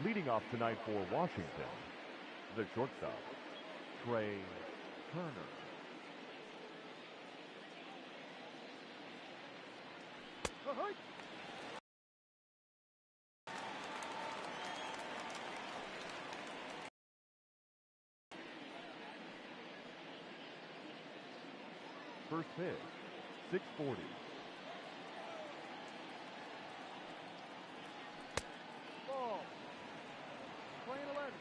Leading off tonight for Washington, the shortstop, Trey Turner. First pitch, 640. Ball. Playing 11.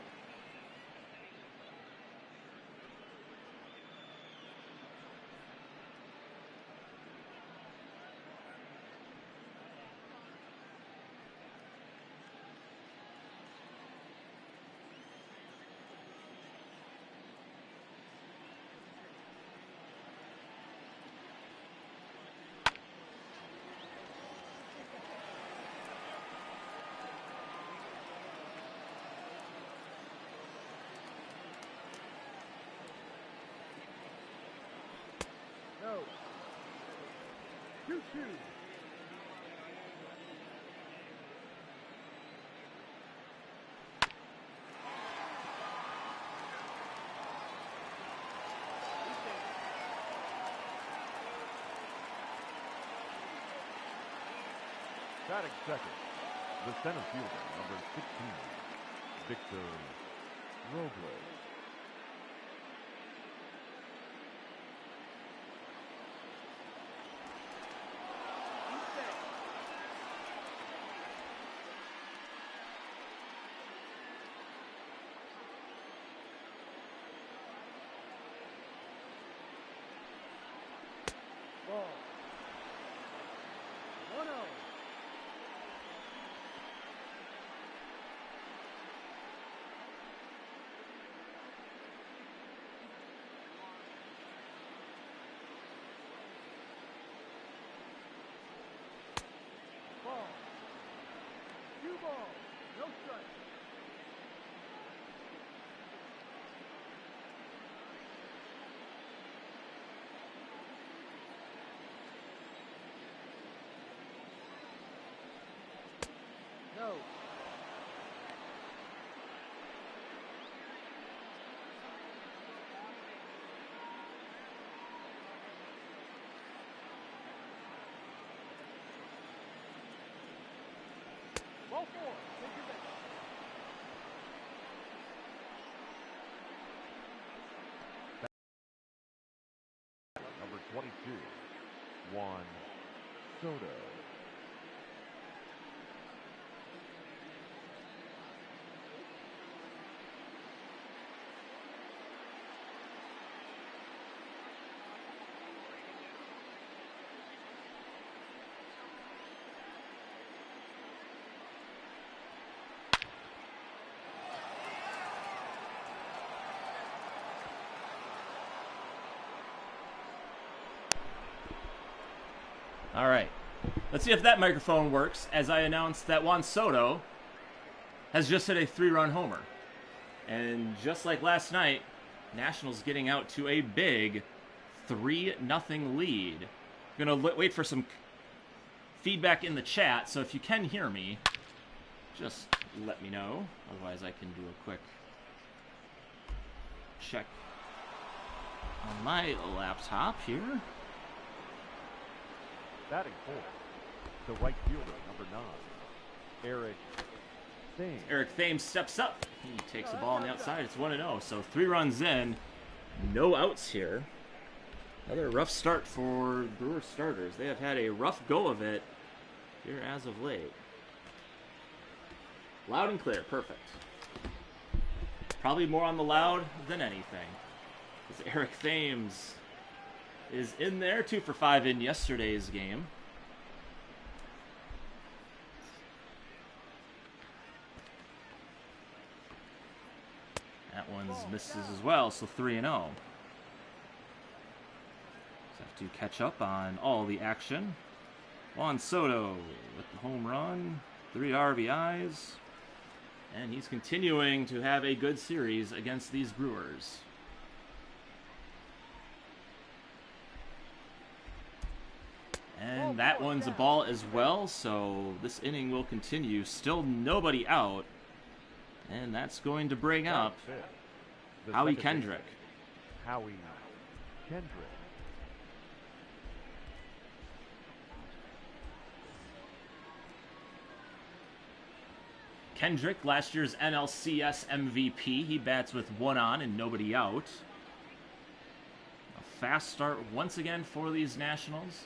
No. 2-2. Batting second, the center fielder, number 16, Victor Robles. Ball. 1-0. Ball. 2 balls. No strike. No. Ball 4. Take your base. Number 22, Juan Soto. All right, let's see if that microphone works, as I announced that Juan Soto has just hit a 3-run homer. And just like last night, Nationals getting out to a big 3-0 lead. I'm going to wait for some feedback in the chat, so if you can hear me, just let me know. Otherwise, I can do a quick check on my laptop here. Batting fourth, the right fielder, number 9, Eric Thames. Eric Thames steps up. He takes the ball on the outside. It's 1-0, so 3 runs in. No outs here. Another rough start for Brewers starters. They have had a rough go of it here as of late. Loud and clear, perfect. Probably more on the loud than anything. As Eric Thames is in there, 2 for 5 in yesterday's game. That one's misses as well, so 3-0. Just have to catch up on all the action. Juan Soto with the home run, 3 RBIs, and he's continuing to have a good series against these Brewers. And that one's a ball as well, so this inning will continue. Still nobody out And that's going to bring up The Howie second Kendrick. baseman, Howie Kendrick. Kendrick, last year's NLCS MVP. He bats with 1 on and nobody out. A fast start once again for these Nationals.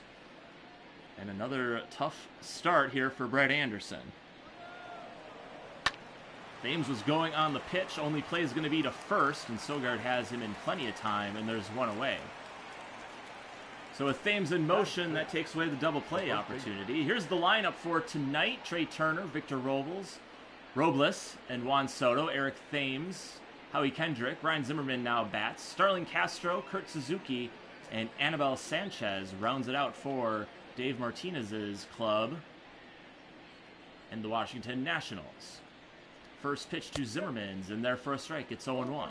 And another tough start here for Brett Anderson. Thames was going on the pitch. Only play is going to be to first, and Sogard has him in plenty of time, and there's 1 away. So with Thames in motion, that takes away the double play opportunity. Here's the lineup for tonight. Trey Turner, Victor Robles, and Juan Soto. Eric Thames, Howie Kendrick, Ryan Zimmerman now bats. Starlin Castro, Kurt Suzuki, and Anibal Sanchez rounds it out for Dave Martinez's club and the Washington Nationals. First pitch to Zimmerman's, and there for a strike. It's 0-1.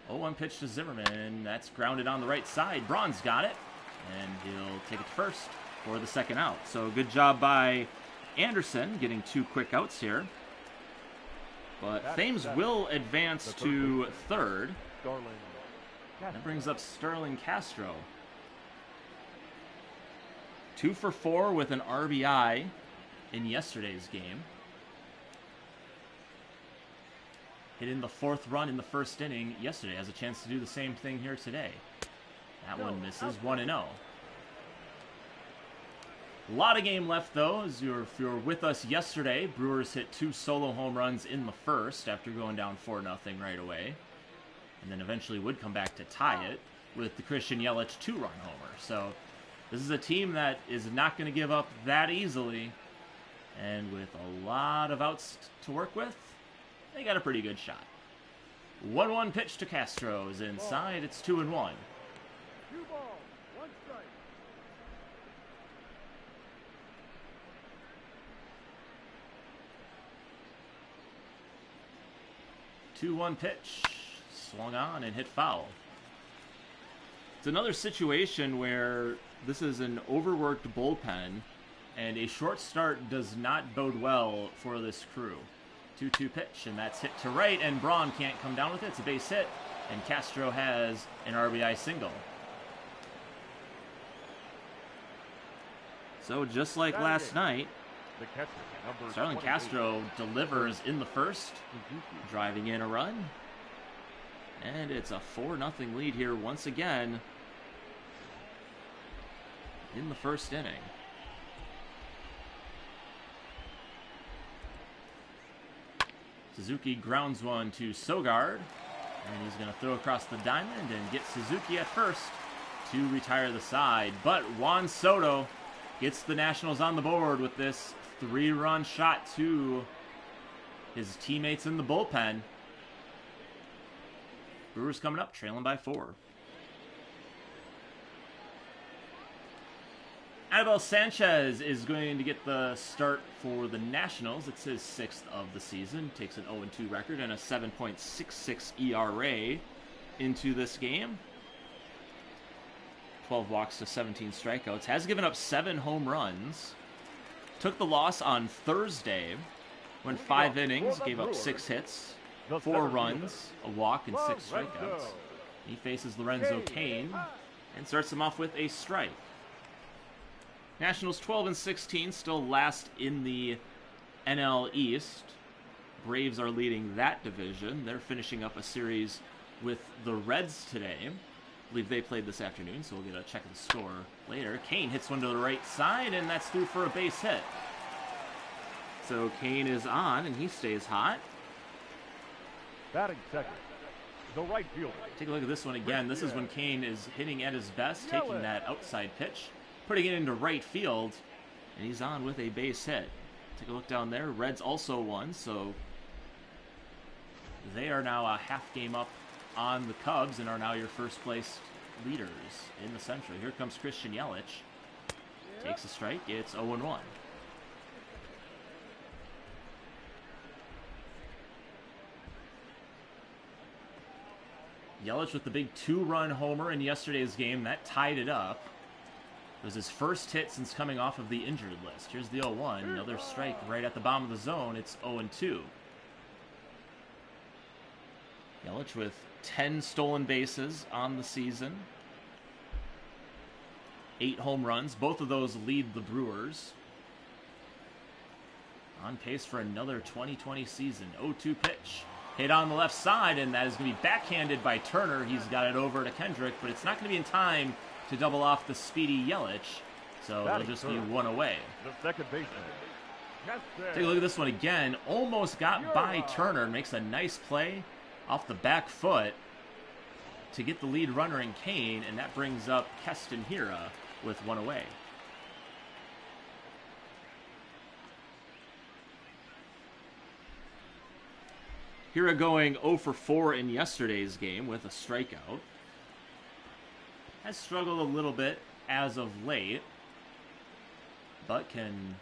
One pitch to Zimmerman. That's grounded on the right side. Braun's got it, and he'll take it to first for the second out. So good job by Anderson getting 2 quick outs here. But Thames will advance to third. That brings up Starlin Castro. 2 for 4 with an RBI in yesterday's game. Hit in the 4th run in the first inning yesterday. Has a chance to do the same thing here today. That one misses, 1-0. A lot of game left, though. If you were with us yesterday, Brewers hit 2 solo home runs in the first after going down 4-0 right away. And then eventually would come back to tie it with the Christian Yelich 2-run homer. So this is a team that is not going to give up that easily. And with a lot of outs to work with, they got a pretty good shot. 1-1 pitch to Castro is inside. It's 2-1. 2 balls, 1 strike. 2-1 pitch. Swung on and hit foul. It's another situation where this is an overworked bullpen, and a short start does not bode well for this crew. 2-2 pitch, and that's hit to right, and Braun can't come down with it. It's a base hit, and Castro has an RBI single. So just like last night, Starlin Castro delivers in the first, driving in a run. And it's a 4-0 lead here once again in the first inning. Suzuki grounds one to Sogard, and he's going to throw across the diamond and get Suzuki at first to retire the side. But Juan Soto gets the Nationals on the board with this 3-run shot to his teammates in the bullpen. Brewers coming up, trailing by 4. Anibal Sanchez is going to get the start for the Nationals. It's his 6th of the season. Takes an 0-2 record and a 7.66 ERA into this game. 12 walks to 17 strikeouts. Has given up 7 home runs. Took the loss on Thursday. Went 5 innings, gave up 6 hits, 4 runs, a walk, and 6 strikeouts. He faces Lorenzo Cain and starts him off with a strike. Nationals 12-16, still last in the NL East. Braves are leading that division. They're finishing up a series with the Reds today. I believe they played this afternoon, so we'll get a check of the score later. Cain hits one to the right side, and that's through for a base hit. So Cain is on, and he stays hot. Batting second, the right fielder. Take a look at this one again. This is when Cain is hitting at his best, taking that outside pitch, putting it into right field, and he's on with a base hit. Take a look down there. Reds also won, so they are now a half game up on the Cubs and are now your first place leaders in the Central. Here comes Christian Yelich. Takes a strike. It's 0-1. Yelich with the big 2-run homer in yesterday's game. That tied it up. It was his first hit since coming off of the injured list. Here's the 0-1. Another strike right at the bottom of the zone. It's 0-2. Yelich with 10 stolen bases on the season. 8 home runs. Both of those lead the Brewers. On pace for another 2020 season. 0-2 pitch. Hit on the left side, and that is going to be backhanded by Turner. He's got it over to Kendrick, but it's not going to be in time to double off the speedy Yelich. So it'll just be one away. The second baseman. Take a look at this one again. Almost got by Turner. Makes a nice play off the back foot to get the lead runner in Kane, and that brings up Keston Hiura with one away. Hiura going 0 for 4 in yesterday's game with a strikeout. Has struggled a little bit as of late, but can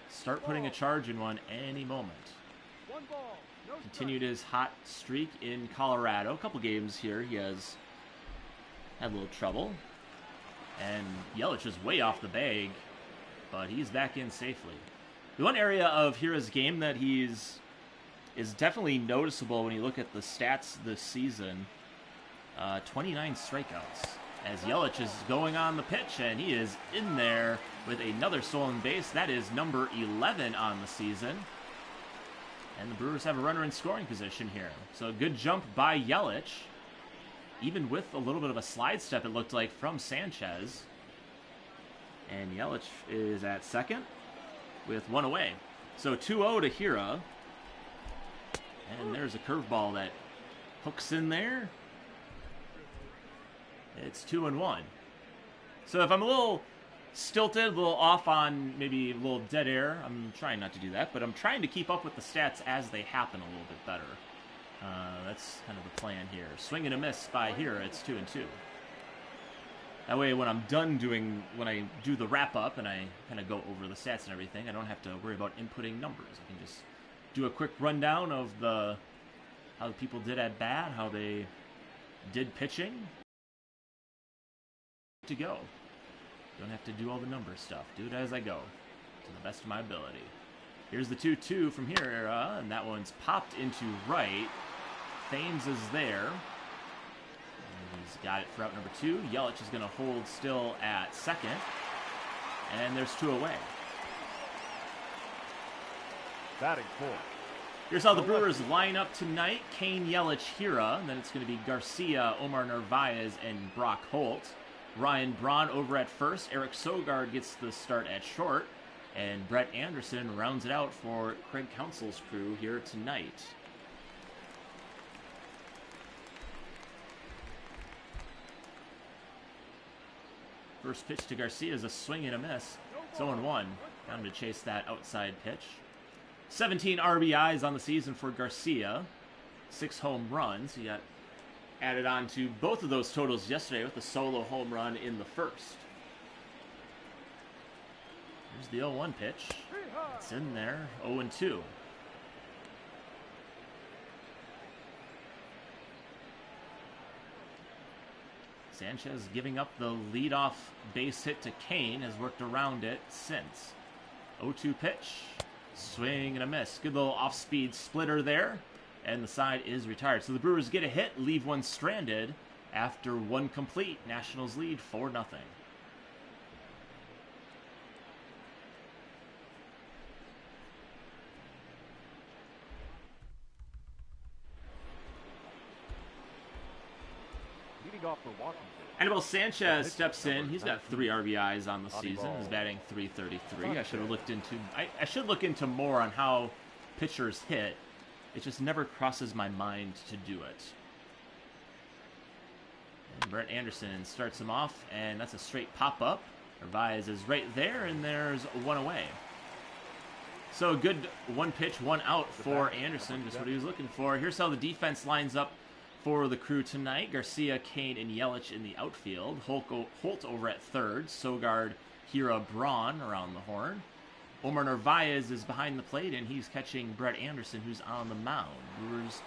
start putting a charge in one any moment. Continued his hot streak in Colorado. A couple games here he has had a little trouble. And Yelich is way off the bag, but he's back in safely. The one area of Hiura's game that is definitely noticeable when you look at the stats this season, 29 strikeouts. As Yelich is going on the pitch, and he is in there with another stolen base. That is number 11 on the season. And the Brewers have a runner in scoring position here. So a good jump by Yelich, even with a little bit of a slide step, it looked like, from Sanchez. And Yelich is at second with one away. So 2-0 to Hiura. And there's a curveball that hooks in there. It's 2-1. So if I'm a little stilted, a little off on maybe a little dead air, I'm trying not to do that, but I'm trying to keep up with the stats as they happen a little bit better. That's kind of the plan here. Swing and a miss by Hiura. It's 2-2. That way, when I'm done when I do the wrap up and I kind of go over the stats and everything, I don't have to worry about inputting numbers. I can just do a quick rundown of how the people did at bat, how they did pitching. To go. Don't have to do all the number stuff. Do it as I go, to the best of my ability. Here's the 2-2 from Hiura, and that one's popped into right. Thames is there. And he's got it for out number 2. Yelich is going to hold still at second. And there's 2 away. Batting 4. Here's how the Brewers line up tonight. Kane, Yelich, Hiura. And then it's going to be Garcia, Omar Narvaez, and Brock Holt. Ryan Braun over at first. Eric Sogard gets the start at short. And Brett Anderson rounds it out for Craig Counsell's crew here tonight. First pitch to Garcia is a swing and a miss. It's 0-1. Down to chase that outside pitch. 17 RBIs on the season for Garcia. 6 home runs. He got added on to both of those totals yesterday with a solo home run in the first. Here's the 0-1 pitch. It's in there. 0-2. Sanchez giving up the leadoff base hit to Kane, has worked around it since. 0-2 pitch. Swing and a miss. Good little off-speed splitter there. And the side is retired. So the Brewers get a hit, leave one stranded. After one complete, Nationals lead 4-0. Leading off for Washington. Anibal Sanchez steps in. He's got 3 RBIs on the season. He's batting .333. I should have looked into. I should look into more on how pitchers hit. It just never crosses my mind to do it. And Brett Anderson starts him off, and that's a straight pop-up. Narvaez is right there, and there's 1 away. So a good 1 pitch, 1 out for Anderson, just what he was looking for. Here's how the defense lines up for the crew tonight. Garcia, Kane, and Yelich in the outfield. Holt over at third. Sogard, Hiura, Braun around the horn. Omar Narvaez is behind the plate, and he's catching Brett Anderson, who's on the mound. Brewers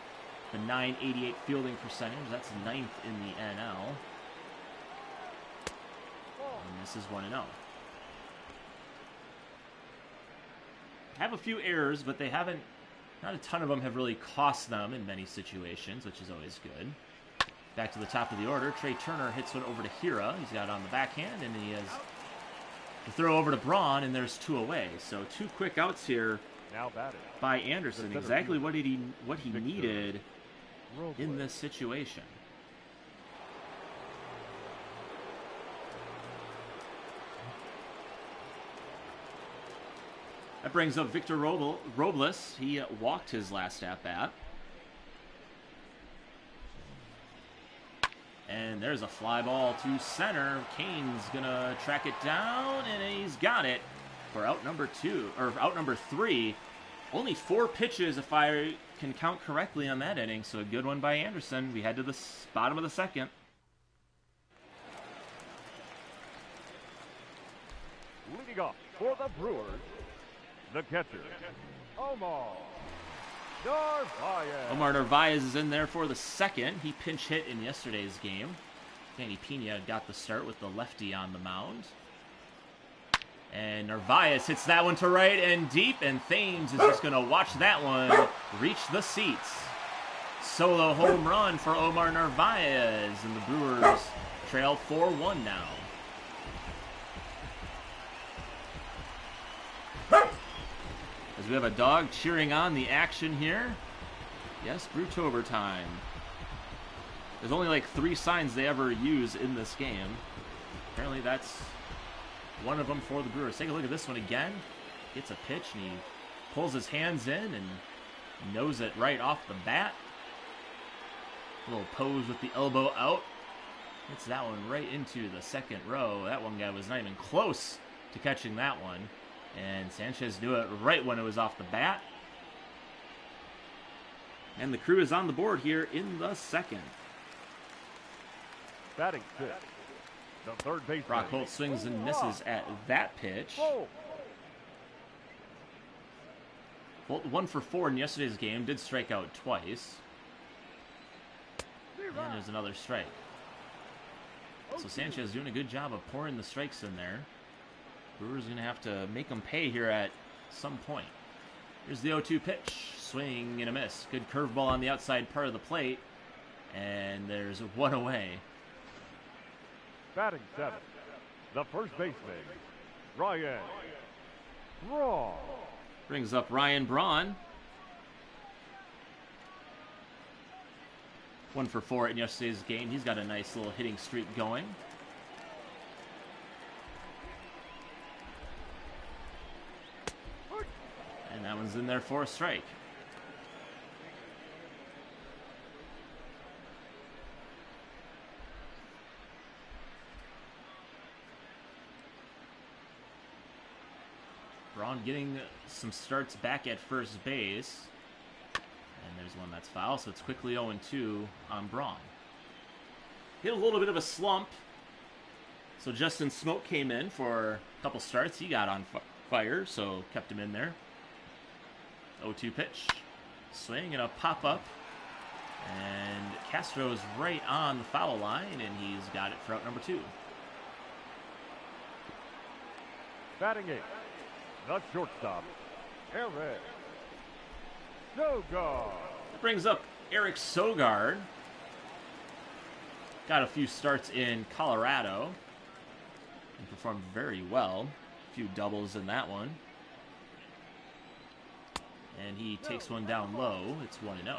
The .988 fielding percentage. That's 9th in the NL. And this is 1-0. Have a few errors, but they haven't, not a ton of them have really cost them in many situations, which is always good. Back to the top of the order. Trey Turner hits one over to Hira. He's got it on the backhand, and he has the throw over to Braun, and there's 2 away. So 2 quick outs here Now batting. by Anderson. Exactly what he needed in this situation. That brings up Victor Robles. He walked his last at-bat. And there's a fly ball to center. Kane's gonna track it down, and he's got it for out number 3. Only 4 pitches, if I can count correctly on that inning. So a good one by Anderson. We head to the bottom of the second. Leading off for the Brewers, the catcher, Omar Narvaez. Omar Narvaez is in there for the second. He pinch hit in yesterday's game. Danny Pena got the start with the lefty on the mound. And Narvaez hits that one to right and deep, and Thames is just going to watch that one reach the seats. Solo home run for Omar Narvaez, and the Brewers trail 4-1 now. As we have a dog cheering on the action here. Yes, Brewtober time. There's only like 3 signs they ever use in this game. Apparently that's one of them for the Brewers. Take a look at this one again. Gets a pitch and he pulls his hands in and knows it right off the bat. A little pose with the elbow out. Hits that one right into the second row. That one guy was not even close to catching that one. And Sanchez knew it right when it was off the bat. And the Crew is on the board here in the second. Batting 5th, the third baseman. Brock Holt swings and misses at that pitch. Holt 1 for 4 in yesterday's game. Did strike out twice. And there's another strike. So Sanchez doing a good job of pouring the strikes in there. Brewers going to have to make them pay here at some point. Here's the 0-2 pitch. Swing and a miss. Good curveball on the outside part of the plate. And there's 1 away. Batting 7th, the first baseman, Ryan Braun. Brings up Ryan Braun. 1 for 4 in yesterday's game. He's got a nice little hitting streak going. And that one's in there for a strike. Braun getting some starts back at first base. And there's one that's foul, so it's quickly 0-2 on Braun. Hit a little bit of a slump. So Justin Smoke came in for a couple starts. He got on fire, so kept him in there. 0-2 pitch. Swing and a pop-up. And Castro's right on the foul line, and he's got it for out number 2. Batting 8th, the shortstop, Eric Sogard. That brings up Eric Sogard. Got a few starts in Colorado and performed very well. A few doubles in that one. And he takes one down low. It's 1-0.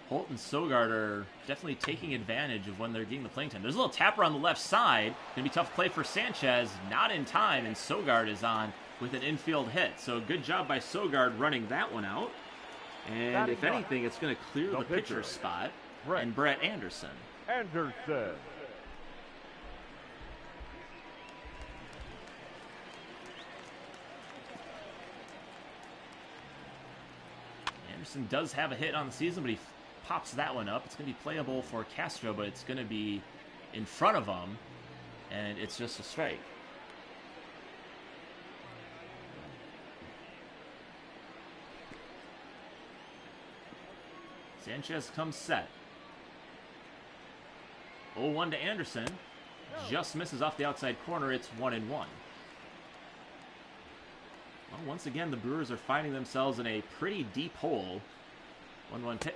Holt and Sogard are definitely taking advantage of when they're getting the playing time. There's a little tapper on the left side. Going to be tough play for Sanchez. Not in time, and Sogard is on with an infield hit. So good job by Sogard running that one out. And if anything, it's going to clear the pitcher spot. And Brett Anderson. Anderson. Anderson does have a hit on the season, but he pops that one up. It's going to be playable for Castro, but it's going to be in front of him, and it's just a strike. Sanchez comes set. 0-1 to Anderson. Just misses off the outside corner. It's 1-1. Well, once again, the Brewers are finding themselves in a pretty deep hole. 1-1 pitch.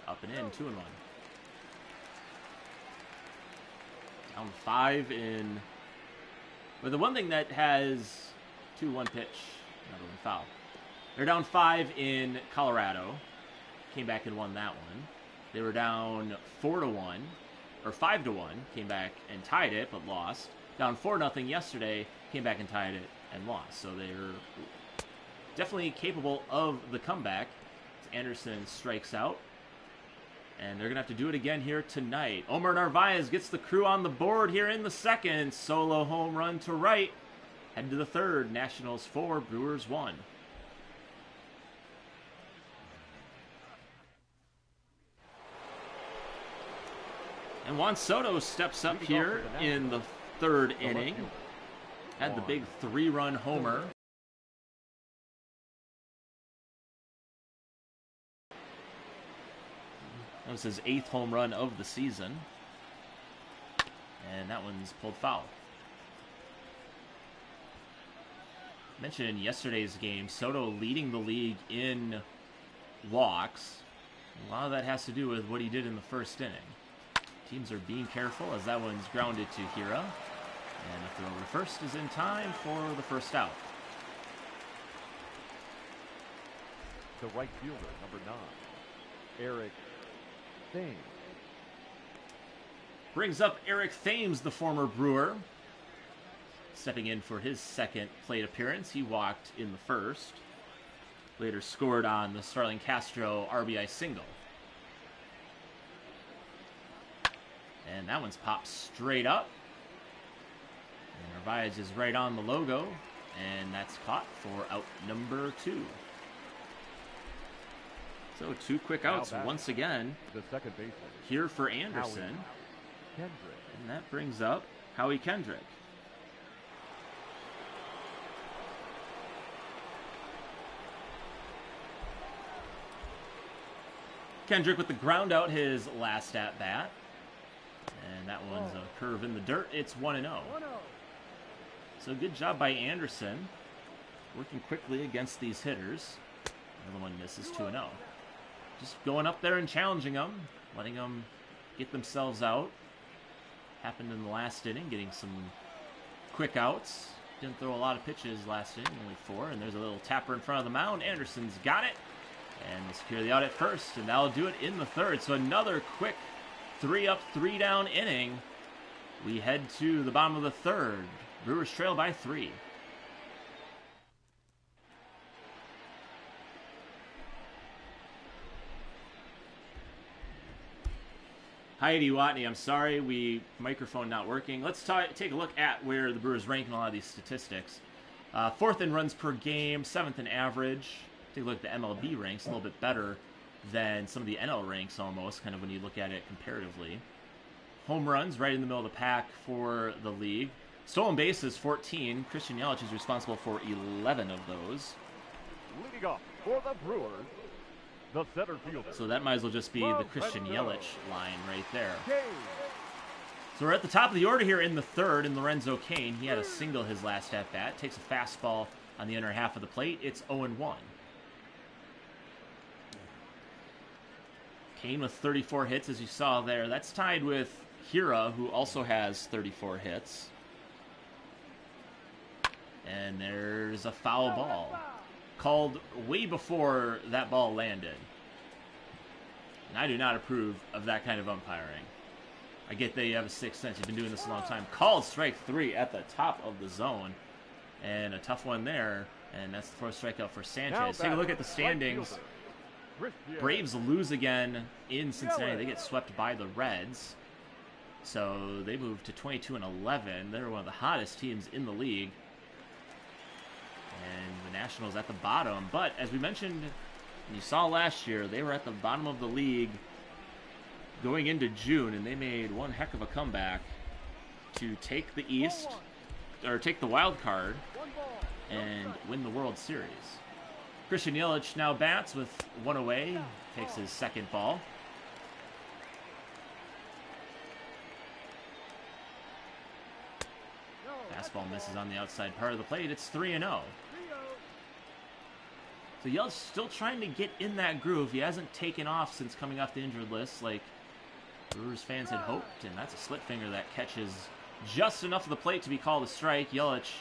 Up and in. 2-1. Down 5 in... But the one thing that has 2-1 pitch, another one foul. They're down 5 in Colorado. Came back and won that one. They were down 4-1, or 5-1. Came back and tied it, but lost. Down 4-0 yesterday. Came back and tied it and lost. So they're definitely capable of the comeback. Anderson strikes out. And they're going to have to do it again here tonight. Omar Narvaez gets the crew on the board here in the second. Solo home run to right. Head to the third. Nationals 4, Brewers 1. And Juan Soto steps up here in the third inning. Had the big 3-run homer. That was his 8th home run of the season. And that one's pulled foul. Mentioned in yesterday's game, Soto leading the league in walks. A lot of that has to do with what he did in the first inning. Teams are being careful as that one's grounded to Hira. And the throw to first is in time for the first out. The right fielder, number 9, Eric Thames. Brings up Eric Thames, the former Brewer. Stepping in for his second plate appearance. He walked in the first. Later scored on the Starling Castro RBI single. And that one's popped straight up. And Narvaez is right on the logo. And that's caught for out number 2. So 2 quick outs once again. The second baseman here for Anderson. And that brings up Howie Kendrick. Kendrick with the ground out his last at bat. And that one's a curve in the dirt. It's 1-0. So good job by Anderson. Working quickly against these hitters. Another one misses 2-0. Just going up there and challenging them. Letting them get themselves out. Happened in the last inning. Getting some quick outs. Didn't throw a lot of pitches last inning. Only 4. And there's a little tapper in front of the mound. Anderson's got it. And they secure the out at first. And that'll do it in the third. So another quick 3-up, 3-down inning. We head to the bottom of the third. Brewers trail by 3. Heidi Watney, I'm sorry, microphone not working. Let's take a look at where the Brewers rank in a lot of these statistics. 4th in runs per game, 7th in average. Take a look at the MLB ranks, a little bit better than some of the NL ranks almost, kind of when you look at it comparatively. Home runs, right in the middle of the pack for the league. Stolen bases, 14. Christian Yelich is responsible for 11 of those. Leading off for the Brewers, the center fielder. So that might as well just be the Christian Yelich line right there. So we're at the top of the order here in the third, and Lorenzo Cain, he had a single his last at-bat. Takes a fastball on the inner half of the plate. It's 0-1. Cain with 34 hits, as you saw there. That's tied with Hira, who also has 34 hits. And there's a foul ball. Called way before that ball landed. And I do not approve of that kind of umpiring. I get that you have a sixth sense. You've been doing this a long time. Called strike 3 at the top of the zone. And a tough one there. And that's the first strikeout for Sanchez. Take a look at the standings. Braves lose again in Cincinnati. They get swept by the Reds. So they move to 22-11. They're one of the hottest teams in the league. And the Nationals at the bottom. But as we mentioned, you saw last year, they were at the bottom of the league going into June, and they made one heck of a comeback to take the East, or take the wild card, and win the World Series. Christian Yelich now bats with one away. Takes his second ball. Fastball misses on the outside part of the plate. It's 3-0. So Yelich still trying to get in that groove. He hasn't taken off since coming off the injured list like Brewers fans had hoped. And that's a split finger that catches just enough of the plate to be called a strike. Yelich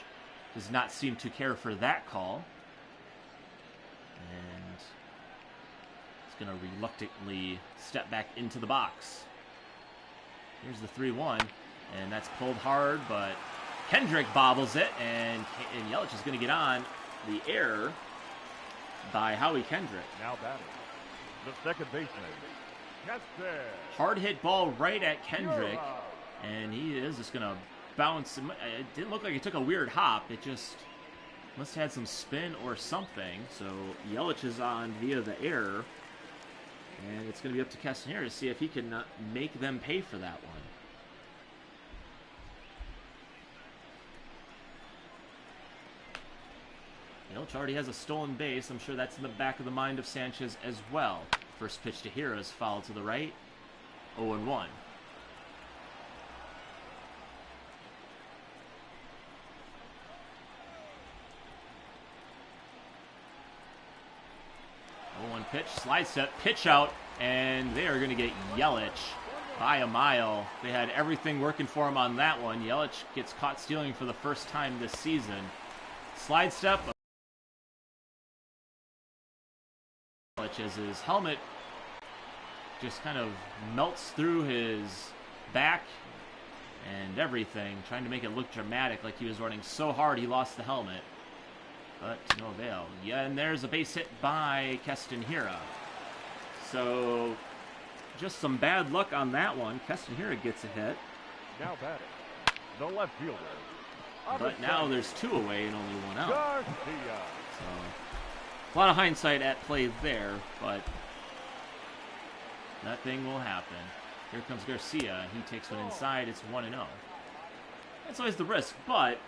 does not seem to care for that call. And he's going to reluctantly step back into the box. Here's the 3-1. And that's pulled hard, but Kendrick bobbles it. And Yelich is going to get on the error by Howie Kendrick. Now batting, the second baseman, Keston. Hard hit ball right at Kendrick. And he is just going to bounce. It didn't look like he took a weird hop. It just must have had some spin or something. So Yelich is on via the error. And it's going to be up to Keston here to see if he can make them pay for that one. Yelich already has a stolen base. I'm sure that's in the back of the mind of Sanchez as well. First pitch to Hira is fouled to the right. 0-1. Pitch, slide step, pitch out, and they are going to get Yelich by a mile. They had everything working for him on that one. Yelich gets caught stealing for the first time this season. Slide step. Yelich as his helmet just kind of melts through his back and everything, trying to make it look dramatic, like he was running so hard he lost the helmet. But to no avail. Yeah, and there's a base hit by Keston Hira. So just some bad luck on that one. Keston Hira gets a hit. Now batting, the left fielder. But now there's two away and only one out. Garcia. So a lot of hindsight at play there, but nothing will happen. Here comes Garcia. He takes one inside. It's 1-0. That's always the risk, but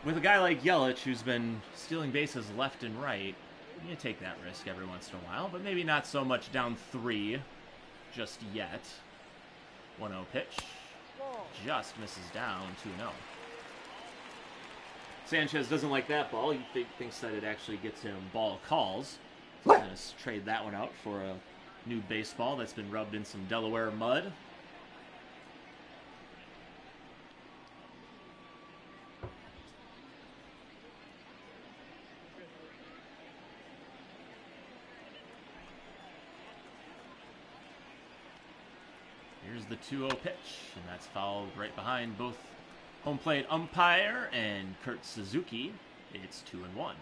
with a guy like Yelich, who's been stealing bases left and right, you take that risk every once in a while, but maybe not so much down 3 just yet. 1-0 pitch. Just misses down 2-0. Sanchez doesn't like that ball. He thinks that it actually gets him ball calls. So he's going to trade that one out for a new baseball that's been rubbed in some Delaware mud. Here's the 2-0 pitch, and that's fouled right behind both home plate umpire and Kurt Suzuki. It's 2-1. 2-1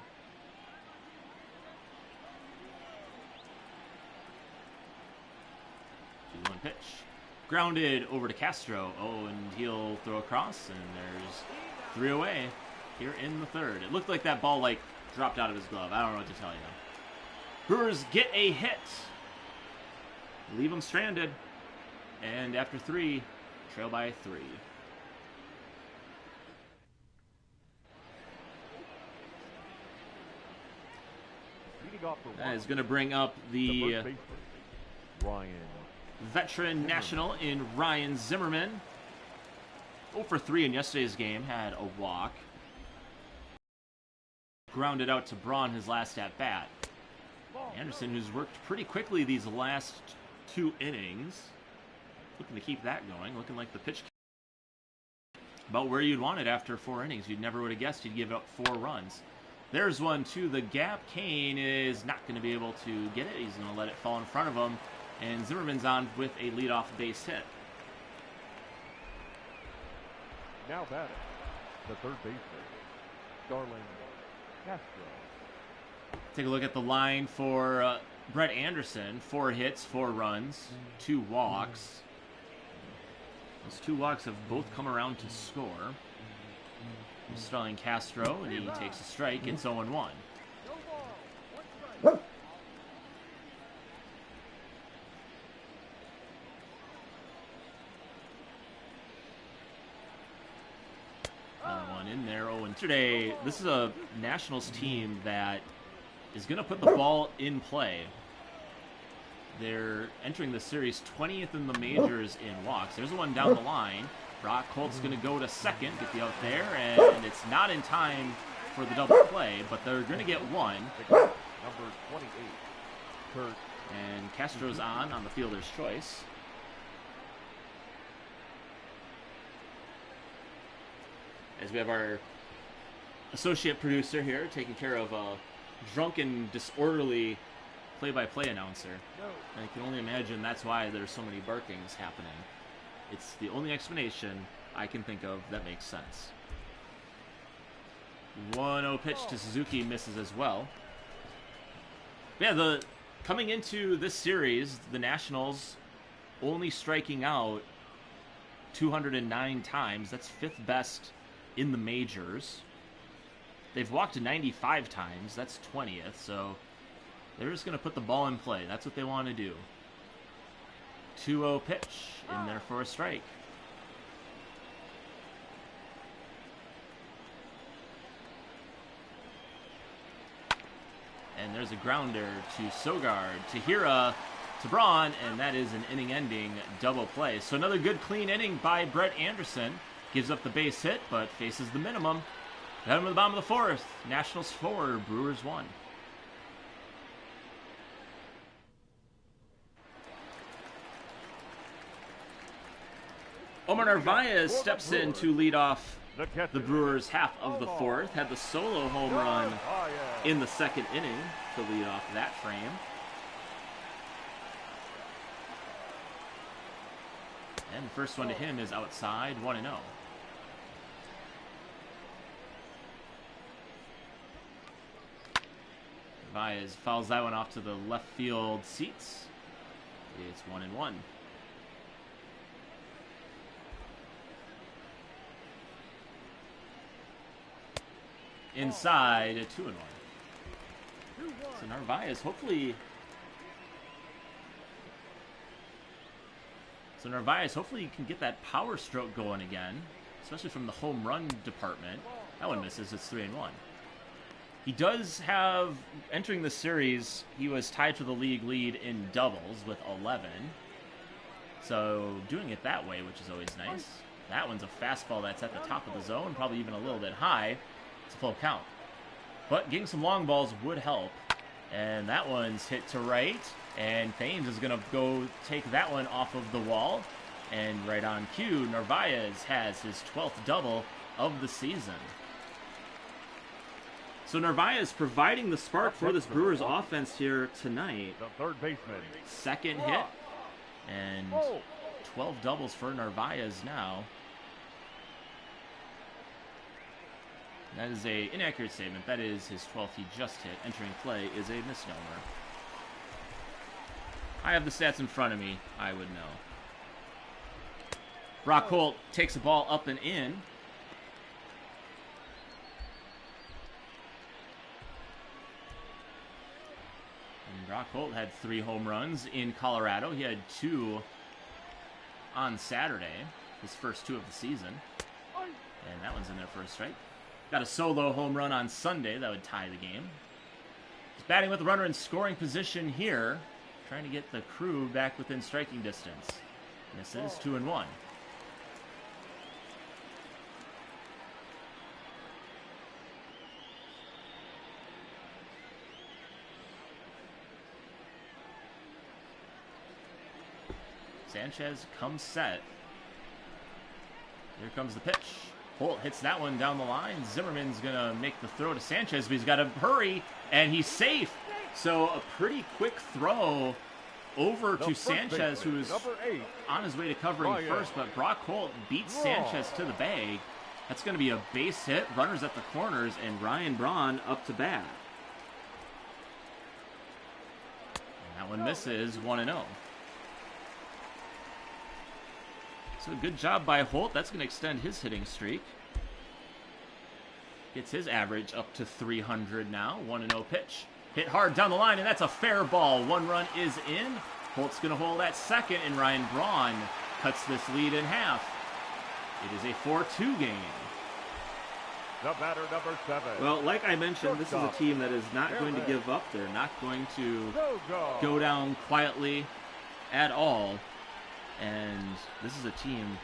pitch. Grounded over to Castro. Oh, and he'll throw across, and there's 3 away here in the third. It looked like that ball, dropped out of his glove. I don't know what to tell you. Brewers get a hit. Leave them stranded. And after 3, trail by 3. That is going to bring up the veteran national in Ryan Zimmerman. 0 for 3 in yesterday's game, had a walk. Grounded out to Braun his last at-bat. Anderson, who's worked pretty quickly these last 2 innings. Looking to keep that going, looking like the pitch about where you'd want it after 4 innings. You'd never would have guessed he'd give up 4 runs. There's one to the gap. Kane is not going to be able to get it. He's going to let it fall in front of him, and Zimmerman's on with a leadoff base hit. Now batting, the third baseman, Starling Castro. Take a look at the line for Brett Anderson. 4 hits, 4 runs, 2 walks. Those 2 walks have both come around to score. Starling Castro, and he takes a strike. It's 0-1. One in there. 0-2. Today, this is a Nationals team that is going to put the ball in play. They're entering the series 20th in the majors in walks. There's one down the line. Brock Holt's going to go to second, get the out there, and it's not in time for the double play, but they're going to get one. Number 28, Kurt. And Castro's on the fielder's choice. As we have our associate producer here taking care of a drunken, disorderly play-by-play announcer. And I can only imagine that's why there's so many barkings happening. It's the only explanation I can think of that makes sense. 1-0 pitch to Suzuki, misses as well. But yeah, coming into this series, the Nationals only striking out 209 times. That's 5th best in the majors. They've walked 95 times. That's 20th. So they're just going to put the ball in play. That's what they want to do. 2-0 pitch in there for a strike. And there's a grounder to Sogard, to Hira, to Braun, and that is an inning-ending double play. So another good clean inning by Brett Anderson. Gives up the base hit, but faces the minimum. Got him to the bottom of the 4th. Nationals 4, Brewers 1. Omar Narvaez steps in to lead off the Brewers' half of the 4th. Had the solo home run in the 2nd inning to lead off that frame. And the first one to him is outside, 1-0. Narvaez fouls that one off to the left field seats. It's 1-1. Inside, a 2-1. So Narvaez hopefully can get that power stroke going again, especially from the home run department. That one misses. It's 3-1. He does have, entering the series, he was tied for the league lead in doubles with 11. So doing it that way, which is always nice. That one's a fastball that's at the top of the zone, probably even a little bit high. It's a full count. But getting some long balls would help. And that one's hit to right. And Thames is going to go take that one off of the wall. And right on cue, Narvaez has his 12th double of the season. So Narvaez providing the spark for this Brewers offense here tonight. The third baseman. Second hit. And 12 doubles for Narvaez now. That is an inaccurate statement. That is his 12th he just hit. Entering play is a misnomer. I have the stats in front of me. I would know. Brock Holt takes the ball up and in. And Brock Holt had 3 home runs in Colorado. He had 2 on Saturday, his first 2 of the season. And that one's in there for a strike. Got a solo home run on Sunday. That would tie the game. He's batting with the runner in scoring position here. Trying to get the crew back within striking distance. Misses, 2-1. Sanchez comes set. Here comes the pitch. Holt hits that one down the line. Zimmerman's going to make the throw to Sanchez, but he's got to hurry, and he's safe. So a pretty quick throw over to Sanchez, who's on his way to covering first, but Brock Holt beats Sanchez to the bag. That's going to be a base hit. Runners at the corners, and Ryan Braun up to bat. And that one misses, 1-0. So good job by Holt. That's going to extend his hitting streak. Gets his average up to 300 now. 1-0 pitch. Hit hard down the line, and that's a fair ball. 1 run is in. Holt's going to hold that second, and Ryan Braun cuts this lead in half. It is a 4-2 game. The batter, number 7. Well, like I mentioned, this is a team that is not going to give up. They're not going to go down quietly at all. And this is a team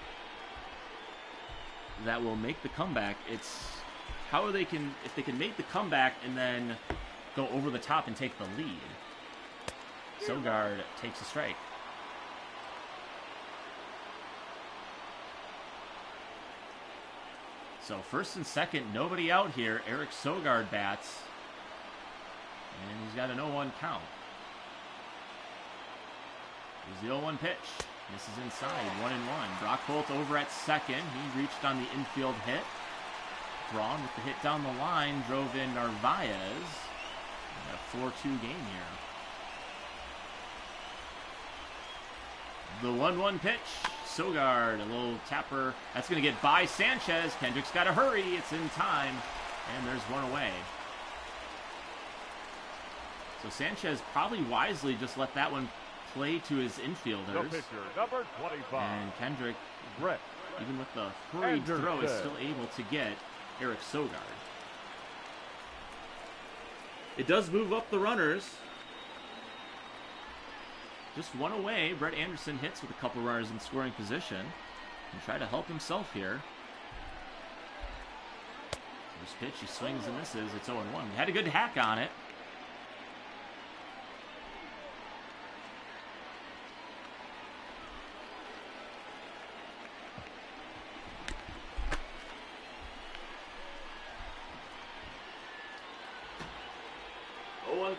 that will make the comeback. It's how they can, if they can make the comeback and then go over the top and take the lead. Sogard takes a strike. So first and second, nobody out here. Eric Sogard bats. And he's got an 0-1 count. Here's the 0-1 pitch. Misses inside, 1-1. Brock Holt over at second. He reached on the infield hit. Braun with the hit down the line. Drove in Narvaez. We got a 4-2 game here. The 1-1 pitch. Sogard, a little tapper. That's going to get by Sanchez. Kendrick's got to hurry. It's in time. And there's one away. So Sanchez probably wisely just let that one play to his infielders. The pitcher, number 25. And Kendrick, Brett even with the hurried Anderson. throw, is still able to get Eric Sogard. It does move up the runners. Just one away. Brett Anderson hits with a couple runners in scoring position and try to help himself here. First pitch, he swings and misses. It's 0-1. He had a good hack on it.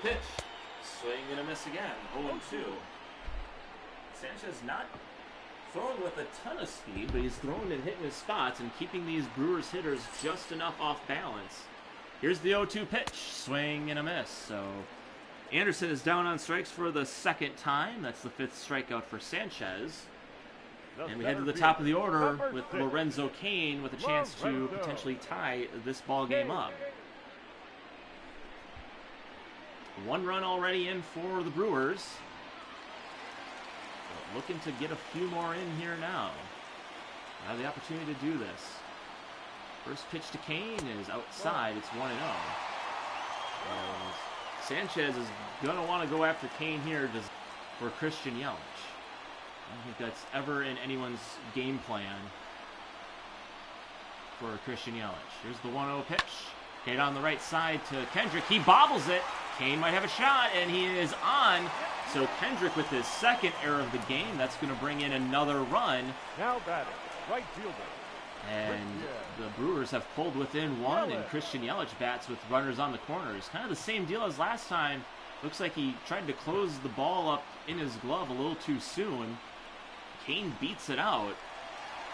Pitch. Swing and a miss again. 0-2. Sanchez not throwing with a ton of speed, but he's throwing and hitting his spots and keeping these Brewers hitters just enough off balance. Here's the 0-2 pitch. Swing and a miss. So Anderson is down on strikes for the second time. That's the 5th strikeout for Sanchez. And we head to the top of the order with Lorenzo Cain with a chance to potentially tie this ball game up. 1 run already in for the Brewers. But looking to get a few more in here now. Have the opportunity to do this. First pitch to Cain is outside. It's 1-0. And Sanchez is going to want to go after Cain here just for Christian Yelich. I don't think that's ever in anyone's game plan for Christian Yelich. Here's the 1-0 pitch. Hit on the right side to Kendrick. He bobbles it. Cain might have a shot, and he is on. So Kendrick with his second error of the game. That's going to bring in another run. Now batting, right fielder. And the Brewers have pulled within 1, and Christian Yelich bats with runners on the corners. Kind of the same deal as last time. Looks like he tried to close the ball up in his glove a little too soon. Cain beats it out,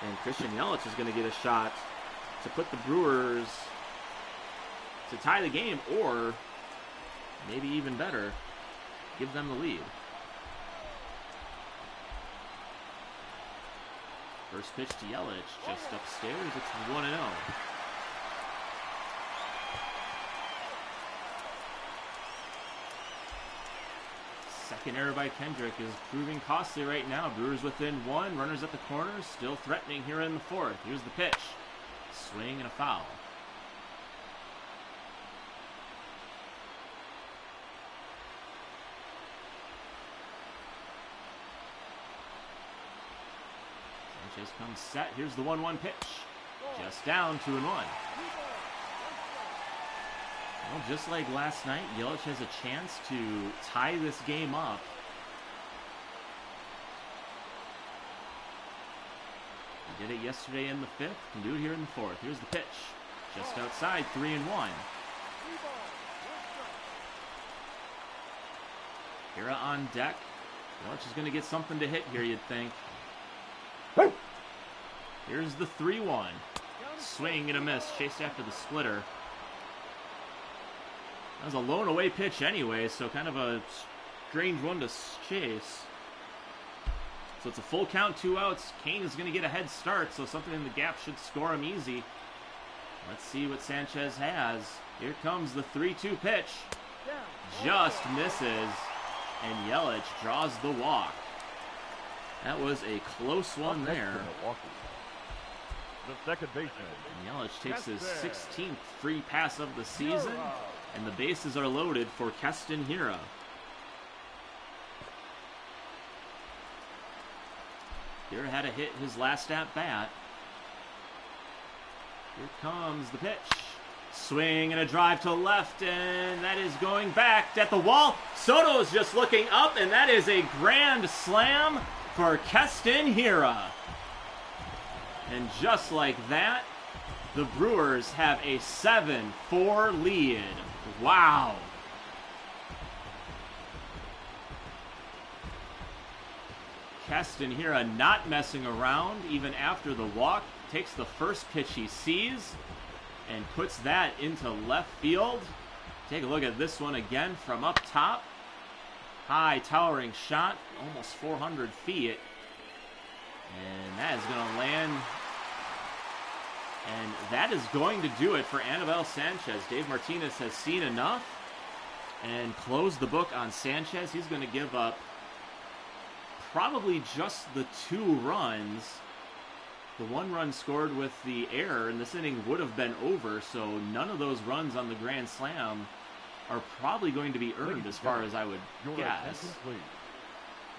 and Christian Yelich is going to get a shot to put the Brewers to tie the game, or maybe even better, give them the lead. First pitch to Yelich, just upstairs. It's 1-0. Second error by Kendrick is proving costly right now. Brewers within 1, runners at the corners, still threatening here in the 4th. Here's the pitch. Swing and a foul. Sanchez comes set. Here's the 1-1 pitch. Just down, 2-1. Well, just like last night, Yelich has a chance to tie this game up. He did it yesterday in the 5th. Can do it here in the 4th. Here's the pitch. Just outside, 3-1. Hira on deck. Yelich is going to get something to hit here, you'd think. Here's the 3-1. Swing and a miss. Chased after the splitter. That was a lone away pitch anyway, so kind of a strange one to chase. So it's a full count, 2 outs. Cain is going to get a head start, so something in the gap should score him easy. Let's see what Sanchez has. Here comes the 3-2 pitch. Just misses, and Yelich draws the walk. That was a close one there. the second baseman. Yelich takes his 16th free pass of the season, and the bases are loaded for Keston Hiura. Hiura had a hit his last at bat. Here comes the pitch. Swing and a drive to left, and that is going back at the wall. Soto is just looking up, and that is a grand slam for Keston Hiura. And just like that, the Brewers have a 7-4 lead. Wow. Keston Hiura not messing around even after the walk. Takes the first pitch he sees and puts that into left field. Take a look at this one again from up top. High towering shot, almost 400 feet. And that is going to land. And that is going to do it for Anibal Sanchez. Dave Martinez has seen enough and closed the book on Sanchez. He's going to give up probably just the 2 runs. The 1 run scored with the error, and this inning would have been over, so none of those runs on the grand slam are probably going to be earned as far as I would guess.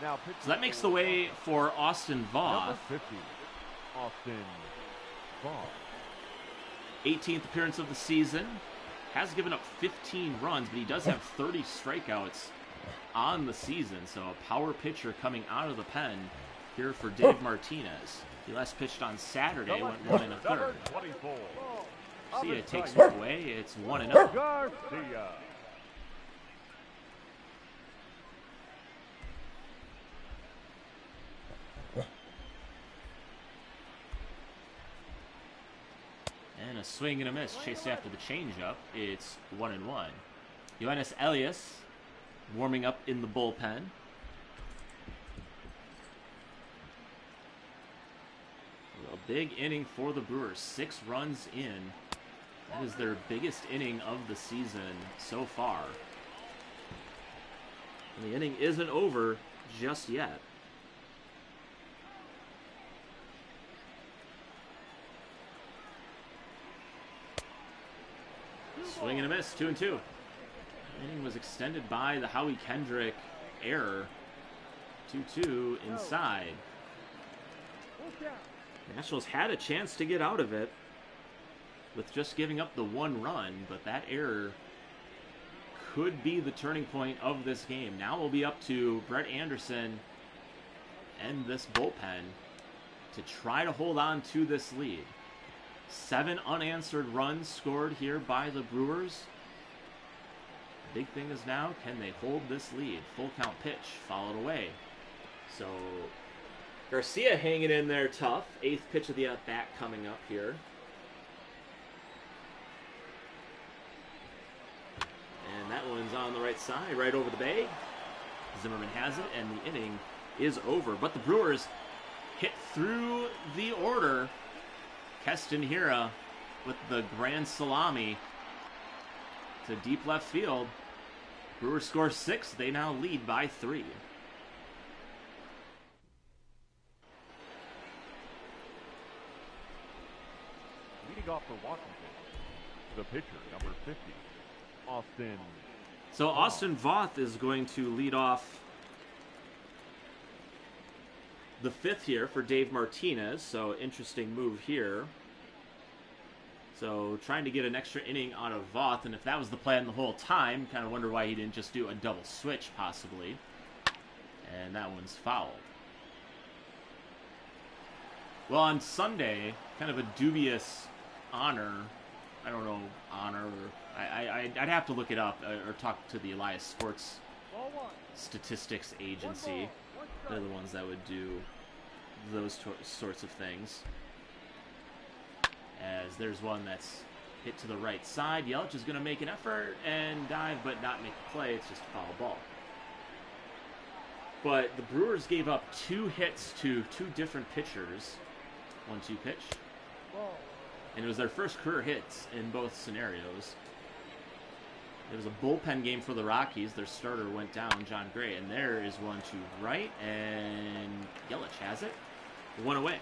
So that makes the way for Austin Voth. Number 50, Austin Voth. 18th appearance of the season. Has given up 15 runs, but he does have 30 strikeouts on the season. So a power pitcher coming out of the pen here for Dave Martinez. He last pitched on Saturday, went 1 1/3. Garcia takes it away. It's 1-0. Garcia. And a swing and a miss chased after the changeup. It's 1-1. Yoenis Elias warming up in the bullpen. A big inning for the Brewers. 6 runs in. That is their biggest inning of the season so far. And the inning isn't over just yet. Swing and a miss, 2-2. The inning was extended by the Howie Kendrick error. 2-2 inside. Nationals had a chance to get out of it with just giving up the 1 run, but that error could be the turning point of this game. Now we'll be up to Brett Anderson and this bullpen to try to hold on to this lead. 7 unanswered runs scored here by the Brewers. The big thing is now, can they hold this lead? Full count pitch, followed away. So Garcia hanging in there tough. 8th pitch of the at-bat coming up here. And that one's on the right side, right over the bay. Zimmerman has it, and the inning is over. But the Brewers hit through the order. Keston Hiura with the grand salami to deep left field. Brewers score 6. They now lead by 3. Leading off for Washington, the pitcher, number 50, Austin. So Austin Voth is going to lead off the 5th here for Dave Martinez. So interesting move here. So trying to get an extra inning out of Voth, and if that was the plan the whole time, kind of wonder why he didn't just do a double switch possibly. And that one's fouled. Well, on Sunday, kind of a dubious honor. I don't know, honor. I'd have to look it up or talk to the Elias Sports Statistics Agency. They're the ones that would do those sorts of things. As there's one that's hit to the right side. Yelich is going to make an effort and dive, but not make a play. It's just a foul ball. But the Brewers gave up 2 hits to 2 different pitchers. 1-2 pitch. And it was their first career hits in both scenarios. It was a bullpen game for the Rockies. Their starter went down, John Gray, and there is one to right, and Yelich has it. 1 away.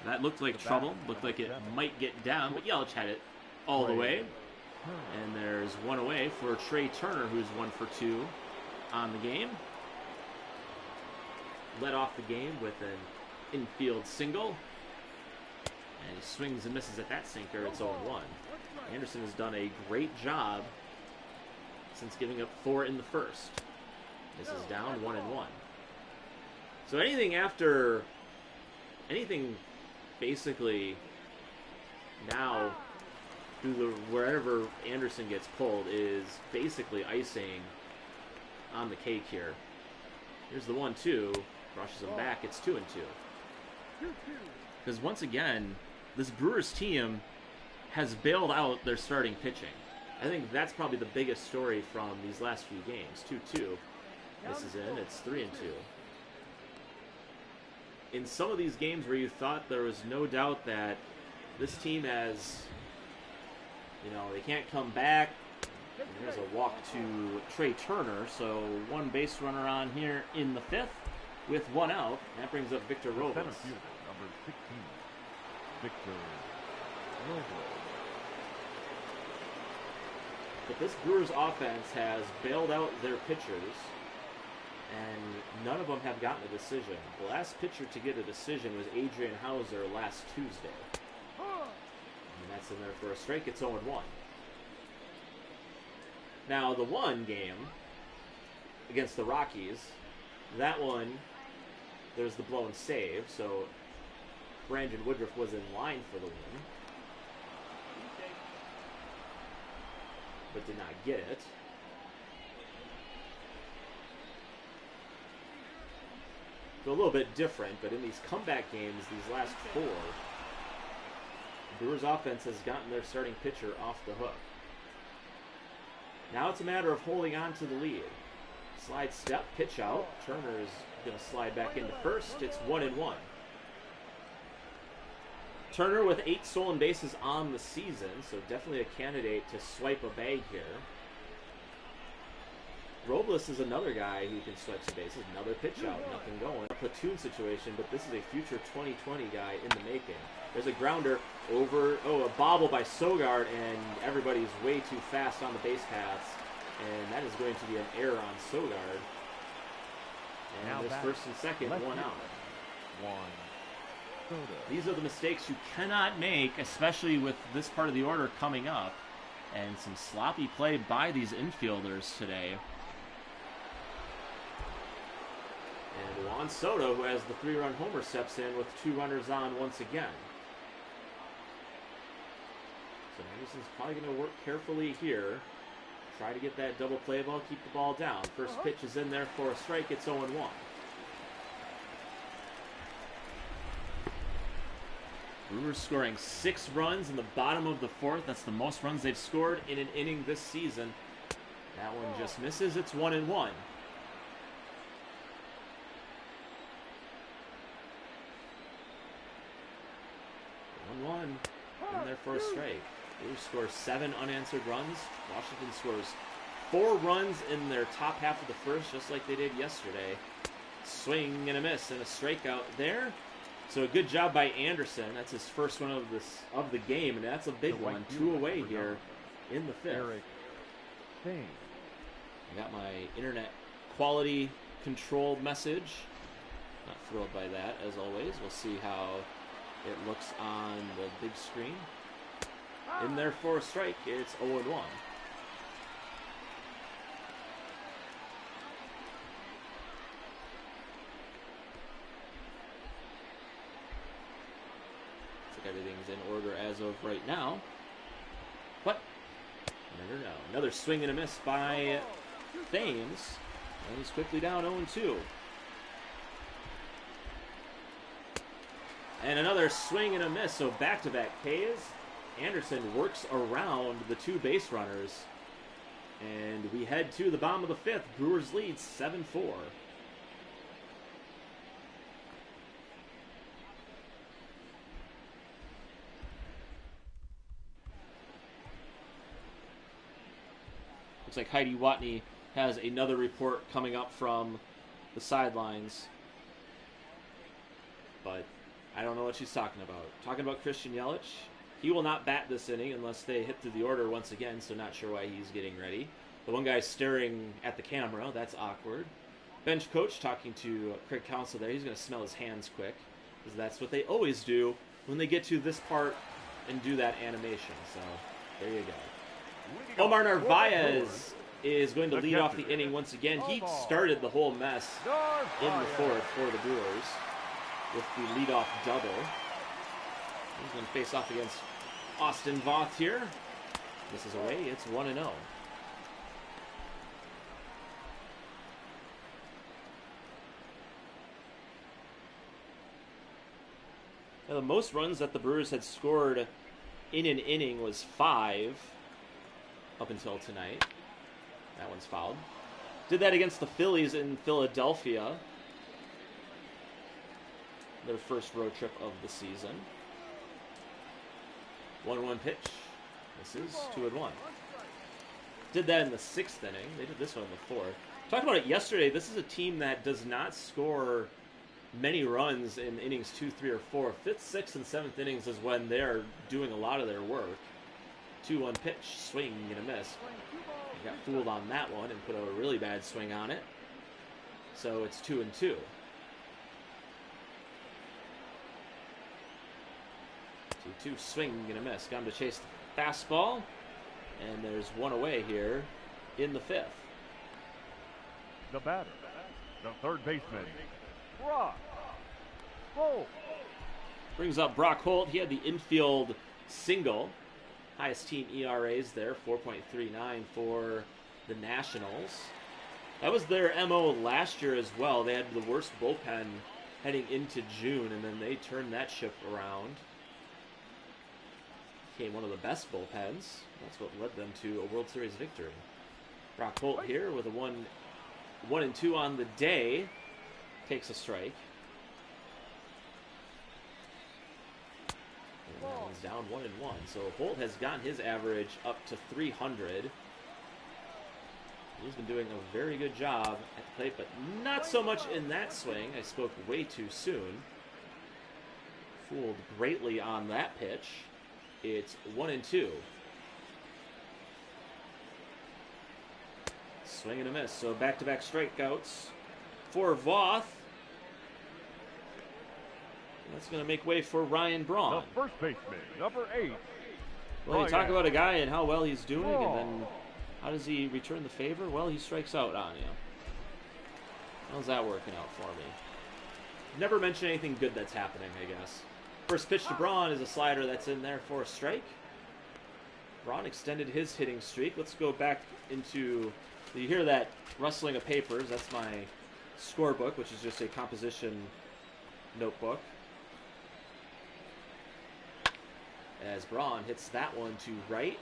That looked like trouble. Looked like it might get down, but Yelich had it all the way. And there's one away for Trey Turner, who's 1 for 2 on the game. Led off the game with an infield single. And he swings and misses at that sinker. It's 0-1. Anderson has done a great job since giving up 4 in the first. This is down 1-1. So anything basically now through wherever Anderson gets pulled is basically icing on the cake here. Here's the 1-2, brushes him back. It's 2-2. Because once again, this Brewers team has bailed out their starting pitching. I think that's probably the biggest story from these last few games. 2-2. This is in. It's 3-2. In some of these games where you thought there was no doubt that this team has, they can't come back. And there's a walk to Trey Turner, so 1 base runner on here in the 5th with 1 out. That brings up Victor Robles. Center fielder, number 16, Victor Robles. But this Brewers offense has bailed out their pitchers, and none of them have gotten a decision. The last pitcher to get a decision was Adrian Hauser last Tuesday. And that's in there for a strike. It's 0-1. Now, the one game against the Rockies, that one, there's the blown save, so Brandon Woodruff was in line for the win, but did not get it. So a little bit different, but in these comeback games, these last 4, the Brewers offense has gotten their starting pitcher off the hook. Now it's a matter of holding on to the lead. Slide step, pitch out. Turner is going to slide back into first. It's 1-1. Turner with 8 stolen bases on the season, so definitely a candidate to swipe a bag here. Robles is another guy who can swipe some bases. Another pitch out, nothing going. A platoon situation, but this is a future 2020 guy in the making. There's a grounder over, a bobble by Sogard, and everybody's way too fast on the base paths. And that is going to be an error on Sogard. And Now there's first and second, 1 out. These are the mistakes you cannot make, especially with this part of the order coming up. And some sloppy play by these infielders today. And Juan Soto, who has the 3-run homer, steps in with 2 runners on once again. So Anderson's probably going to work carefully here. Try to get that double play ball, keep the ball down. First pitch is in there for a strike. It's 0-1. Brewers scoring 6 runs in the bottom of the 4th. That's the most runs they've scored in an inning this season. That one just misses. It's 1-1. 1-1. In there for a strike. Brewers score 7 unanswered runs. Washington scores 4 runs in their top half of the first, just like they did yesterday. Swing and a miss and a strikeout there. So a good job by Anderson. That's his first one of the game, and that's a big one. 2 away here in the 5th. I got my internet quality control message. Not thrilled by that, as always. We'll see how it looks on the big screen. In there for a strike, it's 0-1. Looks like everything's in order as of right now. But, never know. Another swing and a miss by Thames. And he's quickly down 0-2. And another swing and a miss, so back-to-back Ks. Anderson works around the 2 base runners. And we head to the bottom of the 5th. Brewers lead 7-4. Looks like Heidi Watney has another report coming up from the sidelines. But I don't know what she's talking about. Talking about Christian Yelich. He will not bat this inning unless they hit through the order once again, so not sure why he's getting ready. The one guy staring at the camera, that's awkward. Bench coach talking to Craig Counsell there. He's going to smell his hands quick, because that's what they always do when they get to this part and do that animation. So there you go. Omar Narvaez is going to lead off the inning once again. He started the whole mess in the fourth for the Brewers with the leadoff double. He's going to face off against Austin Voth here. This is away. It's 1-0. Now, the most runs that the Brewers had scored in an inning was 5 up until tonight. That one's fouled. Did that against the Phillies in Philadelphia. Their first road trip of the season. 1-1 pitch. This is 2-1. Did that in the 6th inning. They did this one in the 4th. Talked about it yesterday. This is a team that does not score many runs in innings 2, 3, or 4. 5th, 6th, and 7th innings is when they're doing a lot of their work. 2-1 pitch. Swing and a miss. He got fooled on that one and put a really bad swing on it. So it's 2-2. 2-2 swing and a miss. Got him to chase the fastball. And there's one away here in the 5th. The batter, the third baseman, Brock Holt. Brings up Brock Holt. He had the infield single. Highest team ERAs there, 4.39 for the Nationals. That was their MO last year as well. They had the worst bullpen heading into June, and then they turned that ship around. Became one of the best bullpens. That's what led them to a World Series victory. Brock Holt here with a 1-2 on the day. Takes a strike. And that one's down 1-1. So Holt has gotten his average up to 300. He's been doing a very good job at the plate, but not so much in that swing. I spoke way too soon. Fooled greatly on that pitch. It's 1-2. Swing and a miss. So back-to-back strikeouts for Voth. That's going to make way for Ryan Braun. The first baseman, number 8. Well, you talk about a guy and how well he's doing, and then how does he return the favor? Well, he strikes out on you. How's that working out for me? Never mention anything good that's happening, I guess. First pitch to Braun is a slider that's in there for a strike. Braun extended his hitting streak. Let's go back into... You hear that rustling of papers. That's my scorebook, which is just a composition notebook. As Braun hits that one to right.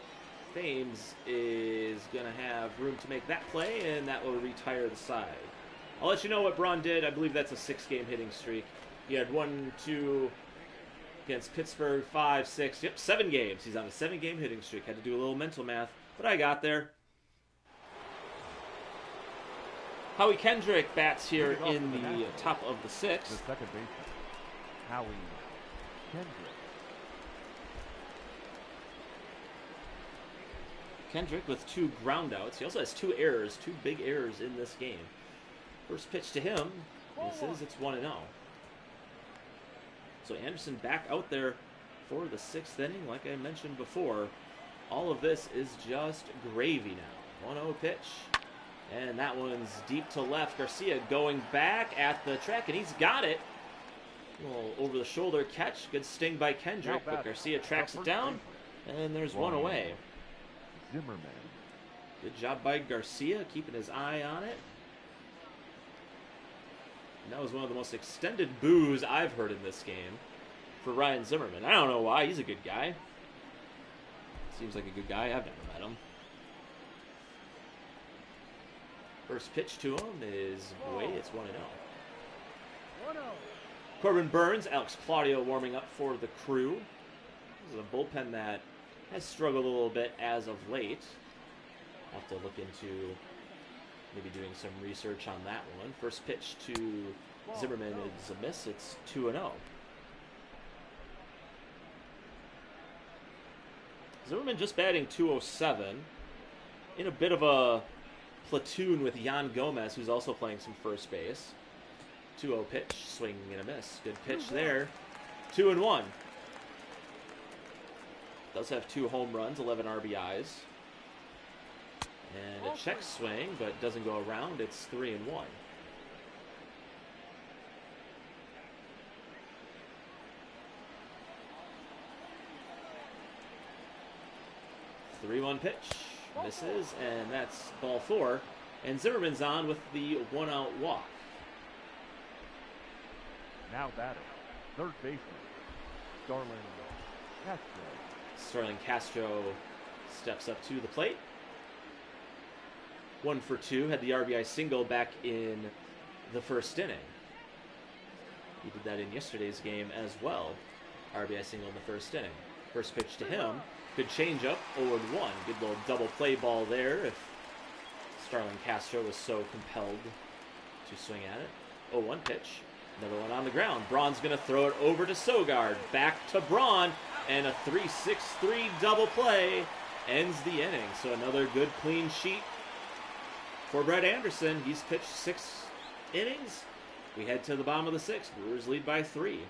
Thames is going to have room to make that play, and that will retire the side. I'll let you know what Braun did. I believe that's a 6-game hitting streak. He had 1, 2... against Pittsburgh, 5, 6, yep, 7 games. He's on a 7-game hitting streak. Had to do a little mental math, but I got there. Howie Kendrick bats here in the top of the 6th. The second baseman, Howie Kendrick. Kendrick with 2 groundouts. He also has 2 errors, 2 big errors in this game. First pitch to him, misses. It's 1-0. So Anderson back out there for the 6th inning. Like I mentioned before, all of this is just gravy now. 1-0 pitch. And that one's deep to left. Garcia going back at the track, and he's got it. A little over-the-shoulder catch. Good sting by Kendrick, but Garcia tracks it down, and there's one away. Zimmerman. Good job by Garcia, keeping his eye on it. And that was one of the most extended boos I've heard in this game for Ryan Zimmerman. I don't know why. He's a good guy. Seems like a good guy. I've never met him. First pitch to him is away. It's 1-0. Corbin Burns, Alex Claudio warming up for the Crew. This is a bullpen that has struggled a little bit as of late. I'll have to look into maybe doing some research on that one. First pitch to Zimmerman is a miss. It's 2-0. Zimmerman just batting 207. In a bit of a platoon with Yan Gomez, who's also playing some first base. 2-0 pitch, swing and a miss. Good pitch there. 2-1. Does have 2 home runs, 11 RBIs. And a check swing, but doesn't go around. It's 3-1. 3-1 pitch. Misses, and that's ball 4. And Zimmerman's on with the 1-out walk. Now batting, third baseman, Starlin Castro. Starlin Castro steps up to the plate. 1 for 2. Had the RBI single back in the first inning. He did that in yesterday's game as well. RBI single in the first inning. First pitch to him. Good changeup, 0-1. Good little double play ball there if Starlin Castro was so compelled to swing at it. 0-1 pitch. Another one on the ground. Braun's going to throw it over to Sogard. Back to Braun. And a 3-6-3 double play ends the inning. So another good clean sheet for Brett Anderson. He's pitched 6 innings. We head to the bottom of the 6th. Brewers lead by 3.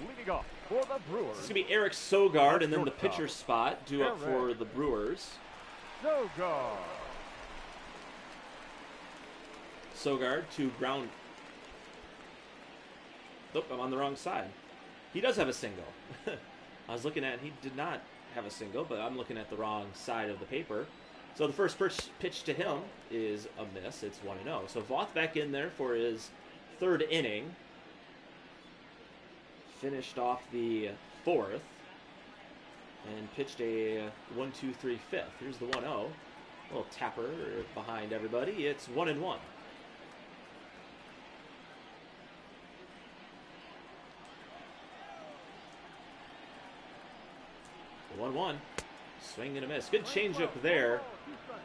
Leading off for the Brewers. It's going to be Eric Sogard, and then the pitcher spot due up for the Brewers. Sogard to ground. Nope, I'm on the wrong side. He does have a single. I was looking at, he did not have a single, but I'm looking at the wrong side of the paper. So the first pitch to him is a miss. It's 1-0. So Voth back in there for his 3rd inning. Finished off the 4th and pitched a 1-2-3 5th. Here's the 1-0. A little tapper behind everybody. It's 1-1. 1-1. Swing and a miss. Good changeup there.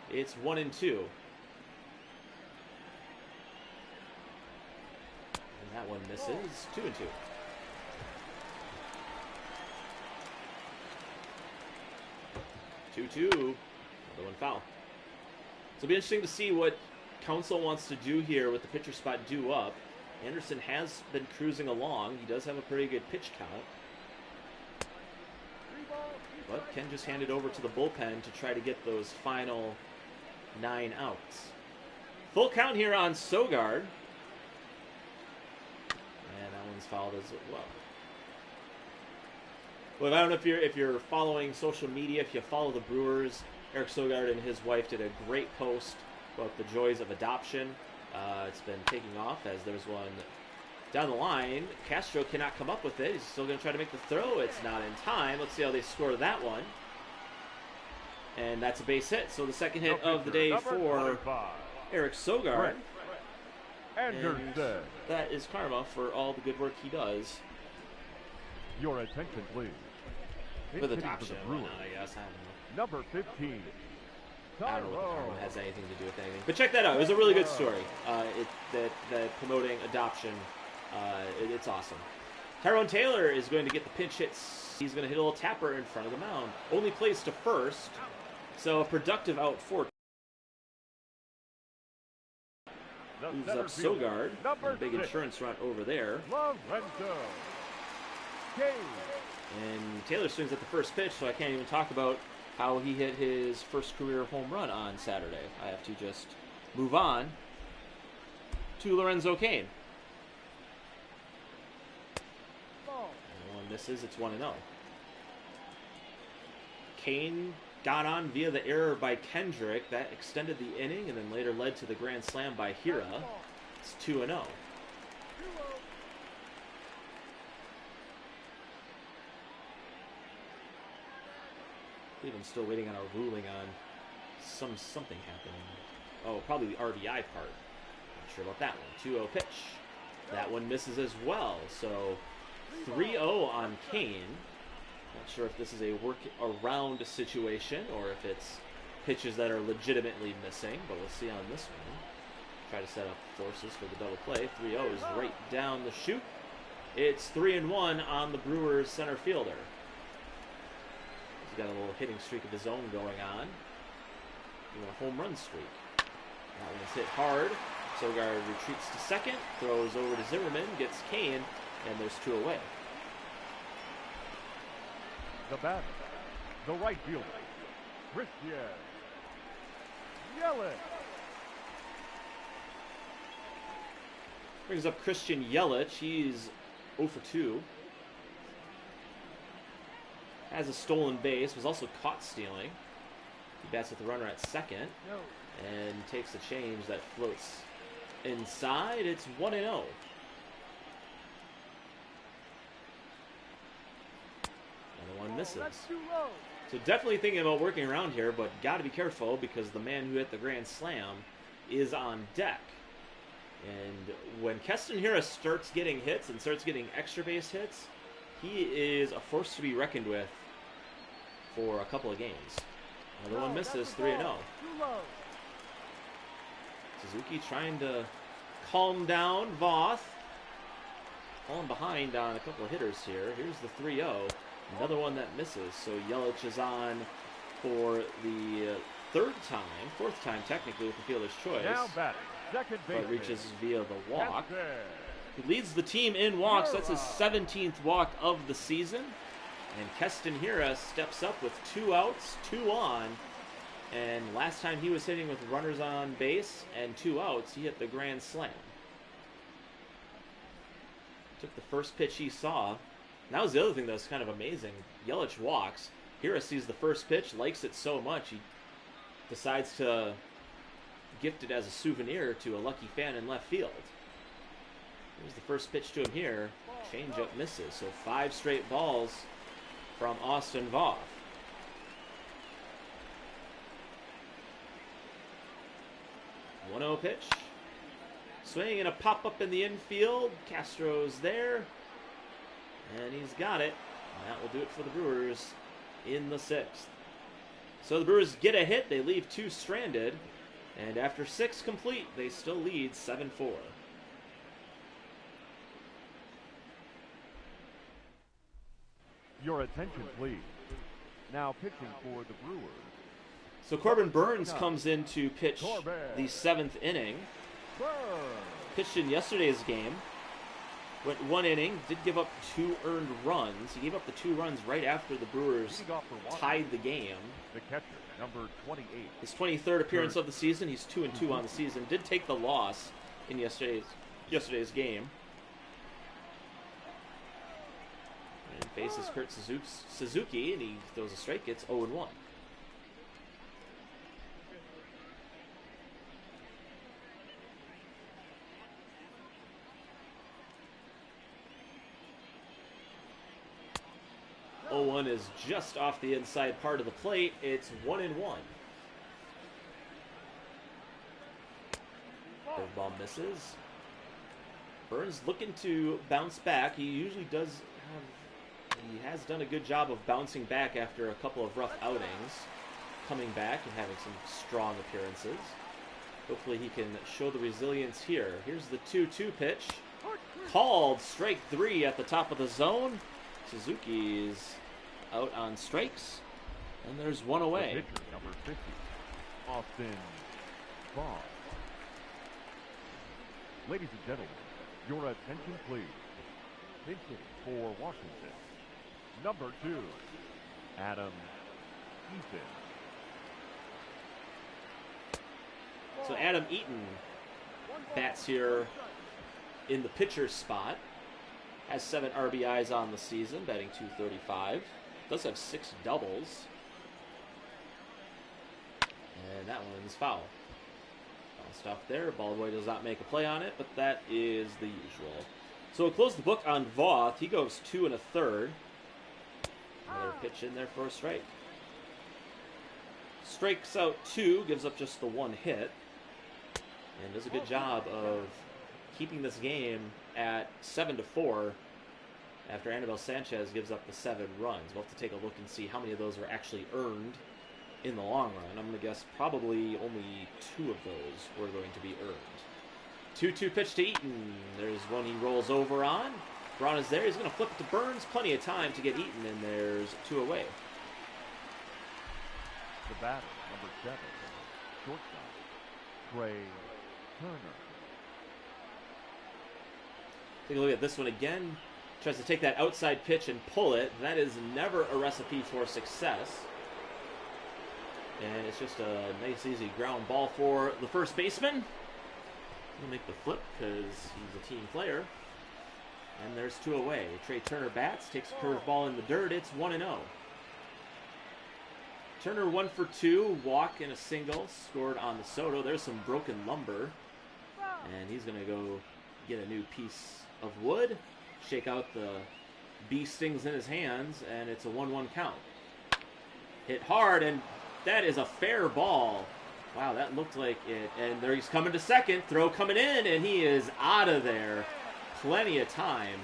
It's 1-2. And that one misses. 2-2. 2-2. Another one foul. So it'll be interesting to see what Council wants to do here with the pitcher spot due up. Anderson has been cruising along. He does have a pretty good pitch count. But can just hand it over to the bullpen to try to get those final 9 outs. Full count here on Sogard. And that one's fouled as well. Well, I don't know if you're following social media, if you follow the Brewers, Eric Sogard and his wife did a great post about the joys of adoption. It's been taking off as there's one down the line. Castro cannot come up with it. He's still going to try to make the throw. It's not in time. Let's see how they score that one. And that's a base hit. So the second hit of the day for Eric Sogard. And that is karma for all the good work he does. Your attention, please. With adoption, I guess. I don't know. Number 15. I don't know if the karma has anything to do with anything. But check that out. It was a really good story. That promoting adoption. It's awesome. Tyrone Taylor is going to get the pinch hits. He's going to hit a little tapper in front of the mound. Only plays to first. So a productive out for. Moves up Sogard. A big insurance run over there. And Taylor swings at the first pitch, so I can't even talk about how he hit his first career home run on Saturday. I have to just move on to Lorenzo Cain. And one misses, it's 1-0. Cain got on via the error by Kendrick. That extended the inning and then later led to the grand slam by Hira. It's 2-0. I believe I'm still waiting on a ruling on something happening. Oh, probably the RBI part. Not sure about that one. 2-0 pitch. That one misses as well. So 3-0 on Cain. Not sure if this is a work around situation or if it's pitches that are legitimately missing, but we'll see on this one. Try to set up forces for the double play. 3-0 is right down the chute. It's 3-1 on the Brewers center fielder. He's got a little hitting streak of his own going on. Doing a home run streak. That one's hit hard. Sogard retreats to second, throws over to Zimmerman, gets Kane, and there's 2 away. The batter, the right fielder, Christian Yelich. Brings up Christian Yelich. He's 0 for 2. Has a stolen base, was also caught stealing. He bats with the runner at second and takes a change that floats inside. It's 1-0. Another one misses. So definitely thinking about working around here, but got to be careful because the man who hit the grand slam is on deck. And when Keston Hiura starts getting hits and starts getting extra base hits, he is a force to be reckoned with for a couple of games. Another one misses, 3-0. Suzuki trying to calm down Voth. Falling behind on a couple of hitters here. Here's the 3-0. Another one that misses. So Yelich is on for the fourth time technically with the fielder's choice. Now batting, second base. But reaches via the walk. He leads the team in walks. That's his 17th walk of the season. And Keston Hiura steps up with 2 outs, 2 on. And last time he was hitting with runners on base and 2 outs, he hit the grand slam. Took the first pitch he saw. And that was the other thing that was kind of amazing. Yelich walks. Hiura sees the first pitch, likes it so much, he decides to gift it as a souvenir to a lucky fan in left field. Here's the first pitch to him here. Changeup misses. So 5 straight balls from Austin Voth. 1-0 pitch. Swing and a pop-up in the infield. Castro's there. And he's got it. And that will do it for the Brewers in the 6th. So the Brewers get a hit. They leave 2 stranded. And after 6 complete, they still lead 7-4. Your attention, please. Now pitching for the Brewers. So Corbin Burns comes in to pitch the 7th inning. Pitched in yesterday's game. Went 1 inning, did give up 2 earned runs. He gave up the 2 runs right after the Brewers tied the game. The catcher, number 28. His 23rd appearance of the season. He's 2-2 on the season. Did take the loss in yesterday's game. And faces Kurt Suzuki, and he throws a strike. Gets 0-1. One is just off the inside part of the plate. It's 1-1. Curveball misses. Burns looking to bounce back. He usually does have. He has done a good job of bouncing back after a couple of rough outings, coming back and having some strong appearances. Hopefully he can show the resilience here. Here's the 2-2 pitch. Called strike 3 at the top of the zone. Suzuki's out on strikes, and there's 1 away. The pitcher, number 50, Austin Voth. Ladies and gentlemen, your attention, please. Pitching for Washington, number 2, Adam Eaton. So Adam Eaton bats here in the pitcher's spot. Has 7 RBIs on the season, batting .235. Does have 6 doubles. And that one's foul. Bounced off there. Ballboy does not make a play on it, but that is the usual. So we'll close the book on Voth. He goes 2 1/3. Another pitch in there for a strike. Strikes out 2, gives up just the 1 hit. And does a good job of keeping this game at 7-4 after Anibal Sanchez gives up the 7 runs. We'll have to take a look and see how many of those were actually earned in the long run. I'm going to guess probably only 2 of those were going to be earned. 2-2 pitch to Eaton. There's one he rolls over on. Braun is there. He's going to flip it to Burns. Plenty of time to get Eaton, and there's 2 away. The batter, number 7, shortstop, Trey Turner. Take a look at this one again. Tries to take that outside pitch and pull it. That is never a recipe for success. And it's just a nice, easy ground ball for the first baseman. He'll make the flip because he's a team player. And there's 2 away. Trey Turner bats, takes a curveball in the dirt. It's 1-0. Turner 1 for 2, walk and a single, scored on the Soto. There's some broken lumber. And he's going to go get a new piece of wood, shake out the bee stings in his hands, and it's a 1-1 count. Hit hard, and that is a fair ball. Wow, that looked like it. And there he's coming to second. Throw coming in, and he is out of there. Plenty of time.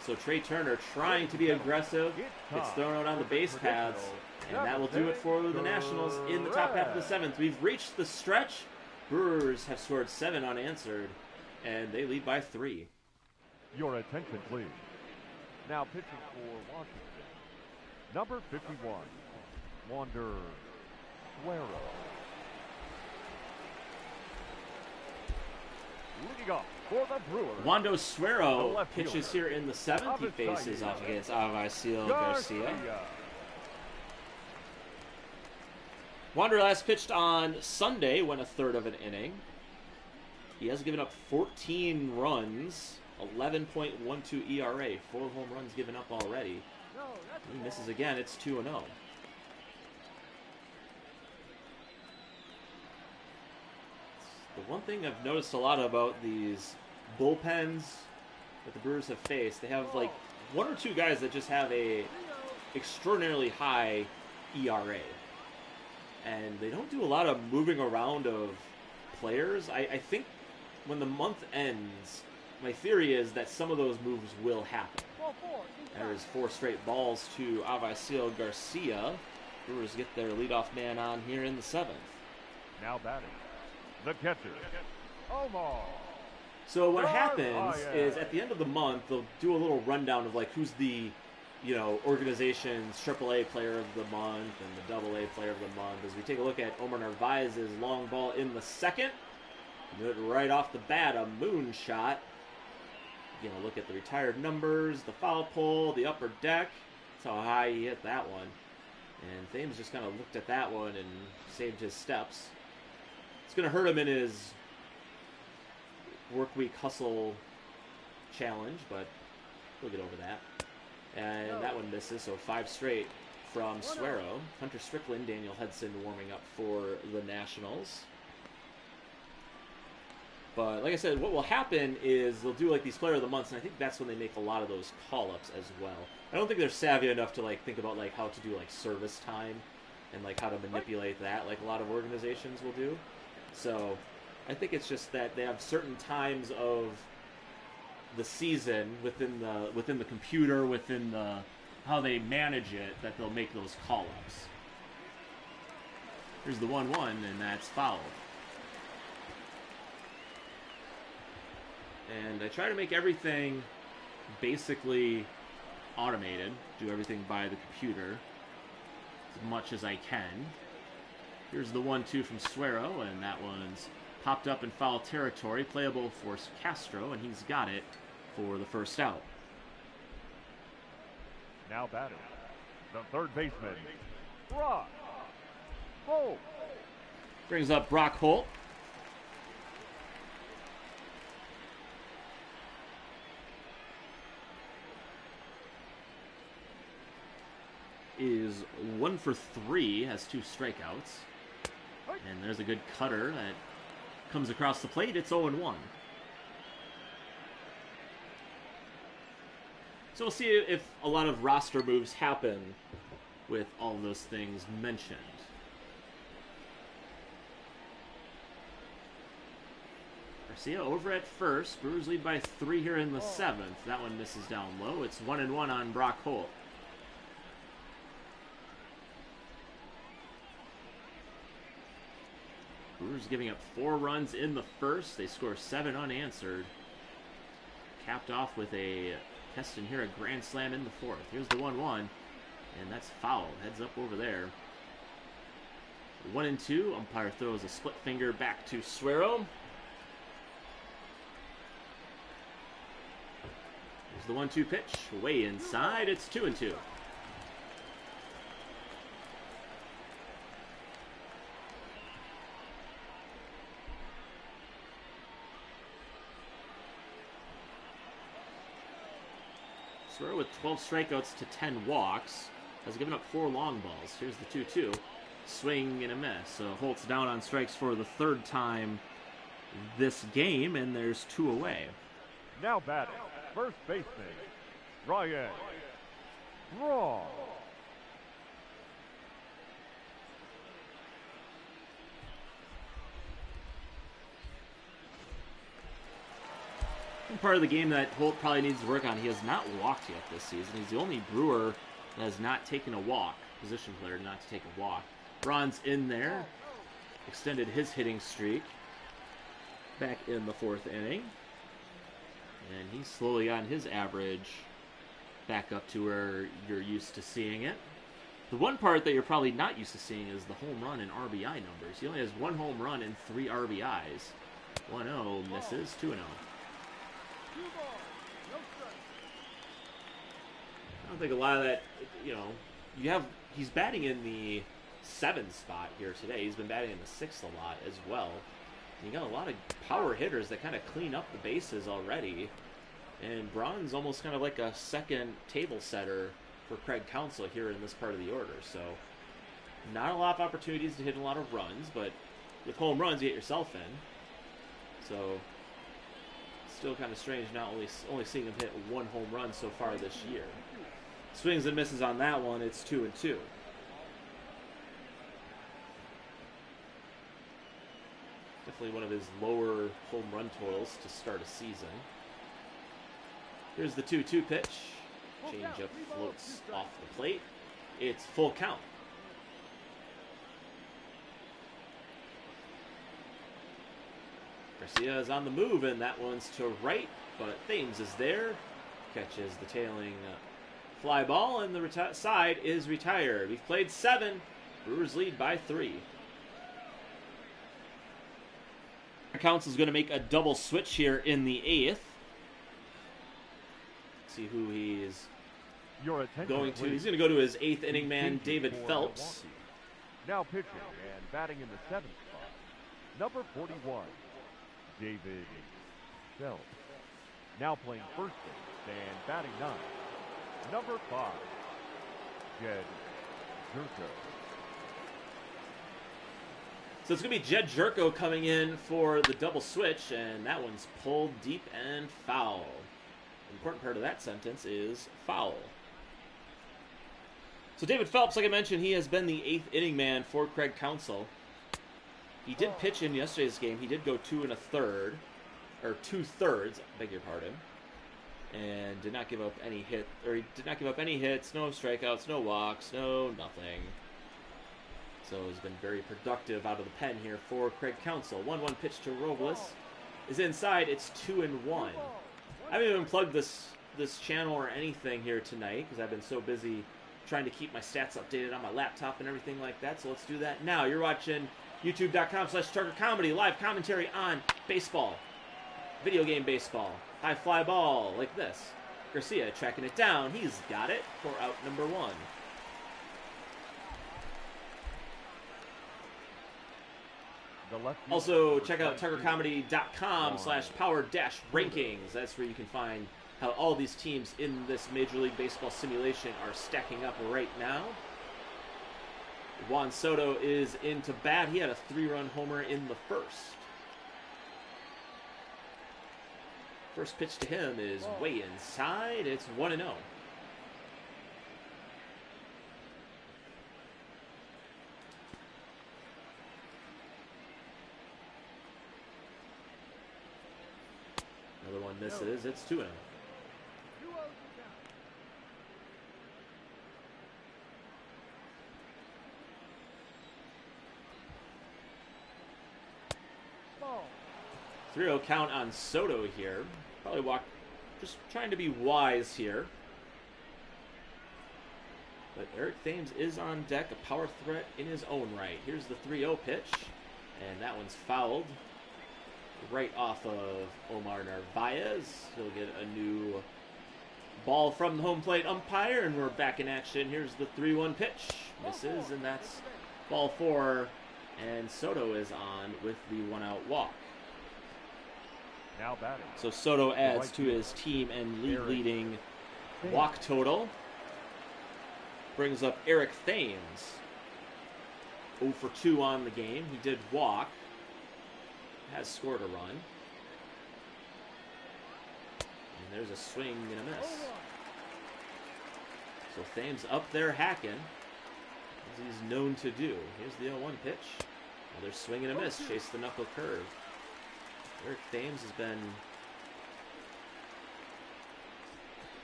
So Trey Turner trying to be aggressive. It's thrown out on the base paths. And that will do it for the Nationals in the top half of the 7th. We've reached the stretch. Brewers have scored 7 unanswered, and they lead by 3. Your attention, please. Now pitching for Washington, number 51, Wander Suero. Leading off for the Brewers, Wando Suero left pitches fielder. here in the 7th. He faces off against Avisail Garcia. Wander last pitched on Sunday, went a third of an inning. He has given up 14 runs, 11.12 ERA, 4 home runs given up already. He misses again, it's 2-0. The one thing I've noticed a lot about these bullpens that the Brewers have faced, they have like 1 or 2 guys that just have a extraordinarily high ERA. And they don't do a lot of moving around of players. I think when the month ends, my theory is that some of those moves will happen. There's 4 straight balls to Avisail Garcia. Brewers get their leadoff man on here in the 7th. Now batting, the catcher, Omar. So what happens is at the end of the month, they'll do a little rundown of like who's the organization's AAA player of the month and the AA player of the month. As we take a look at Omar Narvaez's long ball in the 2nd, do it right off the bat, a moonshot. Look at the retired numbers, the foul pole, the upper deck. That's how high he hit that one. And Thames just kind of looked at that one and saved his steps. It's going to hurt him in his work week hustle challenge, but we'll get over that. And that one misses, so 5 straight from Suero. Hunter Strickland, Daniel Hudson warming up for the Nationals. But like I said, what will happen is they'll do like these player of the months, and I think that's when they make a lot of those call-ups as well. I don't think they're savvy enough to like think about like how to do like service time and like how to manipulate that like a lot of organizations will do. So I think it's just that they have certain times of the season within the computer, within the how they manage it, that they'll make those call-ups. Here's the 1-1, and that's fouled. And I try to make everything basically automated, do everything by the computer as much as I can. Here's the 1-2 from Suero, and that one's popped up in foul territory, playable for Castro, and he's got it for the first out. Now batting, the third baseman, Brock Holt. Brings up Brock Holt. Is 1 for 3, has 2 strikeouts. And there's a good cutter that comes across the plate. It's 0-1. So we'll see if a lot of roster moves happen with all of those things mentioned. Garcia over at first. Brewers lead by 3 here in the 7th. That one misses down low. It's 1-1 on Brock Holt. Brewers giving up 4 runs in the first. They score 7 unanswered. Capped off with a Keston here, a grand slam in the fourth. Here's the 1-1, and that's foul. Heads up over there. 1-2. Umpire throws a split finger back to Suero. Here's the 1-2 pitch. Way inside. It's 2-2. Suero with 12 strikeouts to 10 walks has given up 4 long balls. Here's the 2-2. Swing and a miss. So Holt's down on strikes for the 3rd time this game, and there's 2 away. Now batting, first baseman, Ryan Raw. Part of the game that Holt probably needs to work on. He has not walked yet this season. He's the only Brewer that has not taken a walk. Position player not to take a walk. Braun's in there. Extended his hitting streak back in the 4th inning. And he's slowly gotten his average back up to where you're used to seeing it. The one part that you're probably not used to seeing is the home run and RBI numbers. He only has 1 home run and 3 RBIs. 1-0 misses, 2-0. I don't think a lot of that, he's batting in the 7th spot here today. He's been batting in the 6th a lot as well. And you got a lot of power hitters that kind of clean up the bases already. And Braun's almost kind of like a second table setter for Craig Counsell here in this part of the order. So not a lot of opportunities to hit a lot of runs, but with home runs you get yourself in. So still kind of strange not only seeing him hit 1 home run so far this year. Swings and misses on that one. It's 2-2. Definitely one of his lower home run totals to start a season. Here's the 2-2 pitch. Changeup floats off the plate. It's full count. Garcia is on the move, and that one's to right, but Thames is there. Catches the tailing fly ball, and the side is retired. We've played 7. Brewers lead by 3. Counsell's going to make a double switch here in the 8th. See who he's going to. He's going to go to his 8th inning man, David Phelps. Now pitching and batting in the 7th spot, number 41, David Phelps. Now playing first base and batting 9, number 5, Jed Jerko. So it's going to be Jed Jerko coming in for the double switch, and that one's pulled deep and foul. The important part of that sentence is foul. So David Phelps, like I mentioned, he has been the 8th inning man for Craig Counsell. He did pitch in yesterday's game. He did go 2 2/3, beg your pardon, and did not give up any hits, no strikeouts, no walks, no nothing. So he's been very productive out of the pen here for Craig Counsell. 1-1 pitch to Robles is inside. It's 2-1. I haven't even plugged this channel or anything here tonight because I've been so busy trying to keep my stats updated on my laptop and everything like that. So let's do that now. You're watching youtube.com/Tucker Comedy, live commentary on baseball, video game baseball, high fly ball like this. Garcia tracking it down. He's got it for out number 1. Also, check out tuckercomedy.com/power-rankings. That's where you can find how all these teams in this Major League Baseball simulation are stacking up right now. Juan Soto is into bat. He had a 3-run homer in the first. First pitch to him is way inside. It's 1-0. Another one misses. It's 2-0. 3-0 count on Soto here. Probably walk, just trying to be wise here. But Eric Thames is on deck, a power threat in his own right. Here's the 3-0 pitch, and that one's fouled right off of Omar Narvaez. He'll get a new ball from the home plate umpire, and we're back in action. Here's the 3-1 pitch. Misses, and that's ball 4, and Soto is on with the 1-out walk. Now batting. So Soto adds to his team and league-leading walk total. Brings up Eric Thames. 0 for 2 on the game. He did walk. Has scored a run. And there's a swing and a miss. So Thames up there hacking, as he's known to do. Here's the 0-1 pitch. Another swing and a miss. Chase the knuckle curve. Eric Thames has been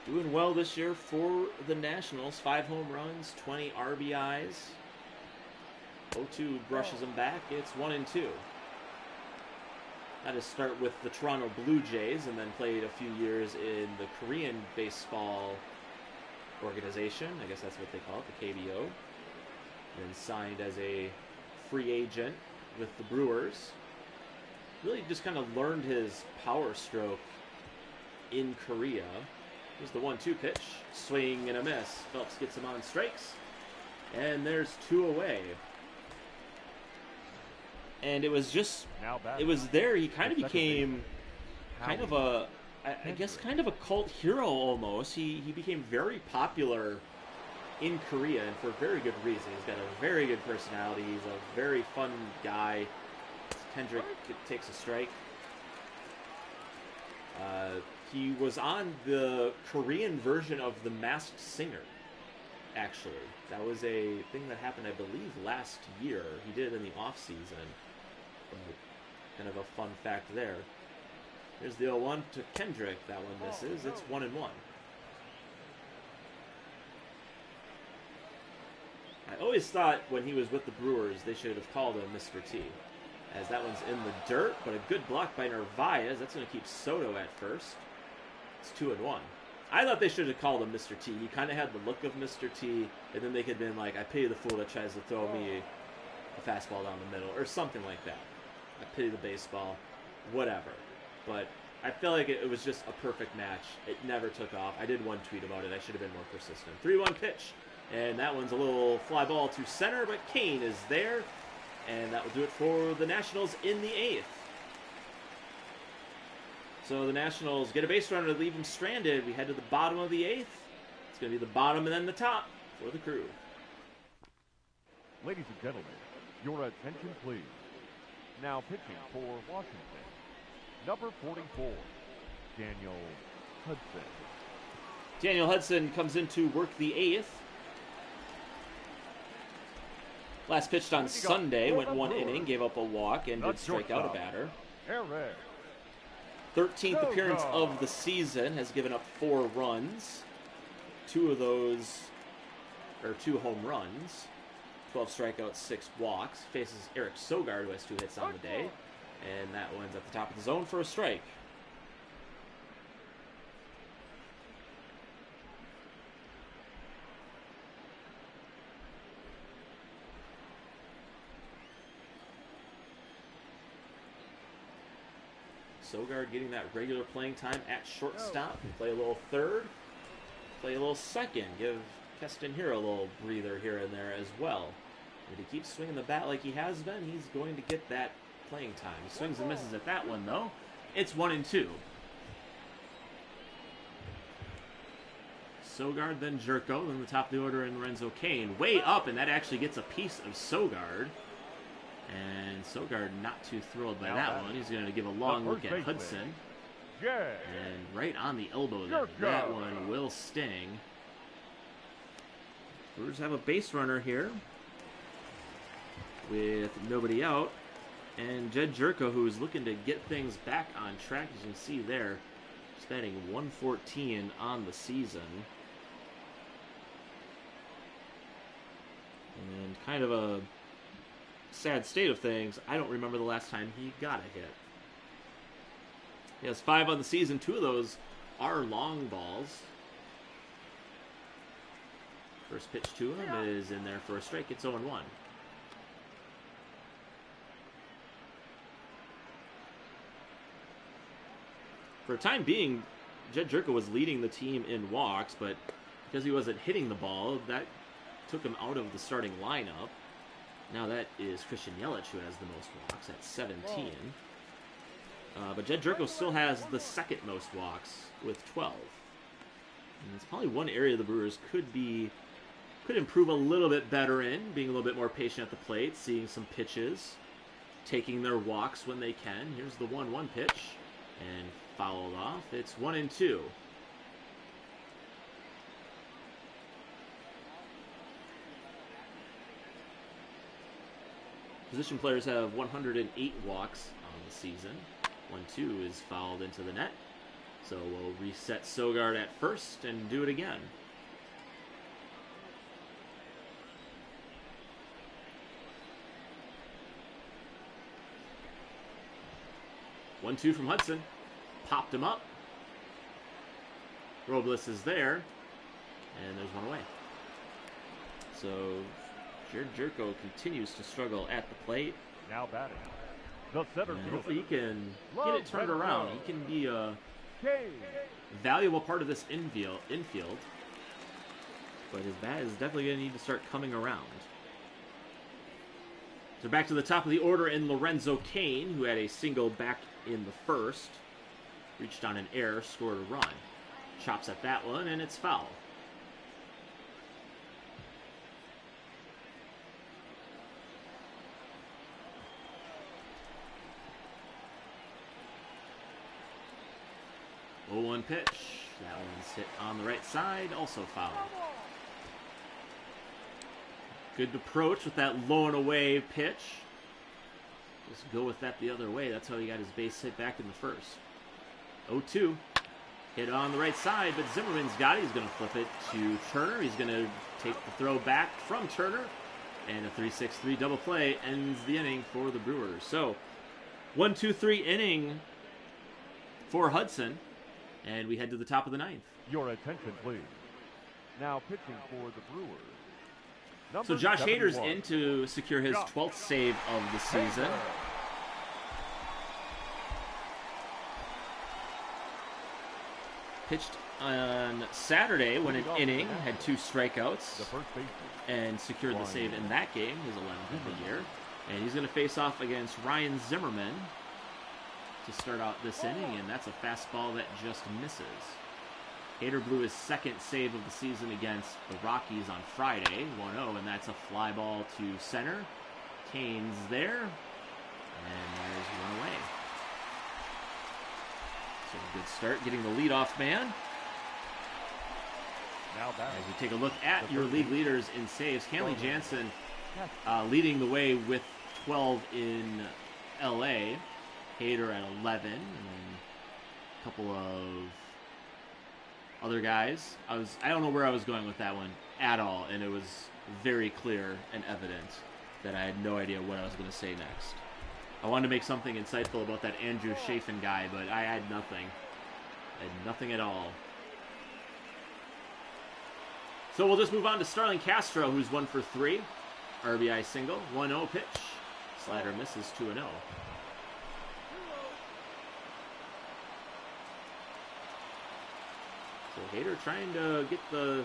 doing well this year for the Nationals. 5 home runs, 20 RBIs. 0-2 brushes him back. It's 1-2. Had to start with the Toronto Blue Jays and then played a few years in the Korean baseball organization. I guess that's what they call it, the KBO. And signed as a free agent with the Brewers. Really just kind of learned his power stroke in Korea. Here's the 1-2 pitch. Swing and a miss. Phelps gets him on strikes. And there's 2 away. And it was just, it was there. He kind of became kind of a, I guess, kind of a cult hero almost. He became very popular in Korea, and for a very good reason. He's got a very good personality. He's a very fun guy. Kendrick takes a strike. He was on the Korean version of The Masked Singer, actually. That was a thing that happened, I believe, last year. He did it in the off-season. Kind of a fun fact there. Here's the 0-1 to Kendrick. That one misses. It's 1-1. I always thought when he was with the Brewers, they should have called him Mr. T, as that one's in the dirt, but a good block by Narvaez. That's going to keep Soto at first. It's 2-1. I thought they should have called him Mr. T. He kind of had the look of Mr. T, and then they could have been like, I pity the fool that tries to throw me a fastball down the middle, or something like that. I pity the baseball, whatever. But I feel like it was just a perfect match. It never took off. I did one tweet about it. I should have been more persistent. 3-1 pitch, and that one's a little fly ball to center, but Kane is there, and that will do it for the Nationals in the 8th. So the Nationals get a base runner to leave them stranded. We head to the bottom of the 8th. It's going to be the bottom and then the top for the Crew. Ladies and gentlemen, your attention please. Now pitching for Washington, number 44, Daniel Hudson. Daniel Hudson comes in to work the 8th. Last pitched on Sunday, went 1 inning, gave up a walk, and did strike out a batter. 13th appearance of the season, has given up 4 runs. 2 of those are 2 home runs. 12 strikeouts, 6 walks. Faces Eric Sogard, who has 2 hits on the day. And that one's at the top of the zone for a strike. Sogard getting that regular playing time at shortstop. Can play a little third, play a little second. Give Keston here a little breather here and there as well. If he keeps swinging the bat like he has been, he's going to get that playing time. He swings and misses at that one, though. It's 1-2. Sogard, then Jerko, then the top of the order in Lorenzo Kane. Way up, and that actually gets a piece of Sogard. And Sogard not too thrilled by that one. He's going to give a long look at Hudson. And right on the elbow there. That one will sting. Brewers have a base runner here with nobody out. And Jed Jerko, who is looking to get things back on track, as you can see there, he's batting 114 on the season. And kind of a sad state of things, I don't remember the last time he got a hit. He has 5 on the season. 2 of those are long balls. First pitch to him is in there for a strike. It's 0-1. For a time being, Jed Jerko was leading the team in walks, but because he wasn't hitting the ball, that took him out of the starting lineup. Now that is Christian Yelich, who has the most walks at 17. But Jed Jerko still has the second most walks with 12. And it's probably one area the Brewers could improve a little bit better in, being a little bit more patient at the plate, seeing some pitches, taking their walks when they can. Here's the 1-1 pitch, and fouled off. It's 1-2. Position players have 108 walks on the season. 1-2 is fouled into the net. So we'll reset Sogard at first and do it again. One-two from Hudson. Popped him up. Robles is there. And there's one away. So Jed Jerko continues to struggle at the plate. Now batting. The center fielder. Hopefully he can get it turned around. He can be a valuable part of this infield. But his bat is definitely going to need to start coming around. So back to the top of the order in Lorenzo Cain, who had a single back in the first. Reached on an error, scored a run. Chops at that one, and it's foul. Oh, 1 pitch. That one's hit on the right side, also fouled. Good approach with that low and away pitch. Just go with that the other way. That's how he got his base hit back in the first. 0-2. Hit on the right side, but Zimmerman's got it. He's going to flip it to Turner. He's going to take the throw back from Turner. And a 3-6-3 double play ends the inning for the Brewers. So, 1-2-3 inning for Hudson. And we head to the top of the 9th. Your attention, please. Now pitching for the Brewers. So Josh Hader's in to secure his 12th save of the season. Pitched on Saturday when an inning, had 2 strikeouts, and secured the save in that game, his 11th of the year. And he's going to face off against Ryan Zimmerman to start out this inning, and that's a fastball that just misses. Hader blew his second save of the season against the Rockies on Friday, 1-0, and that's a fly ball to center. Cain's there, and there's one away. So a good start getting the leadoff man. Now back. As we take a look at your league leaders in saves, Kenley Jansen leading the way with 12 in LA. Hader at 11, and then a couple of other guys. I don't know where I was going with that one at all, and it was very clear and evident that I had no idea what I was going to say next. I wanted to make something insightful about that Andrew Chafin guy, but I had nothing. I had nothing at all. So we'll just move on to Starlin Castro, who's 1 for 3. RBI single, 1-0 pitch. Slider misses, 2-0. So Hader trying to get the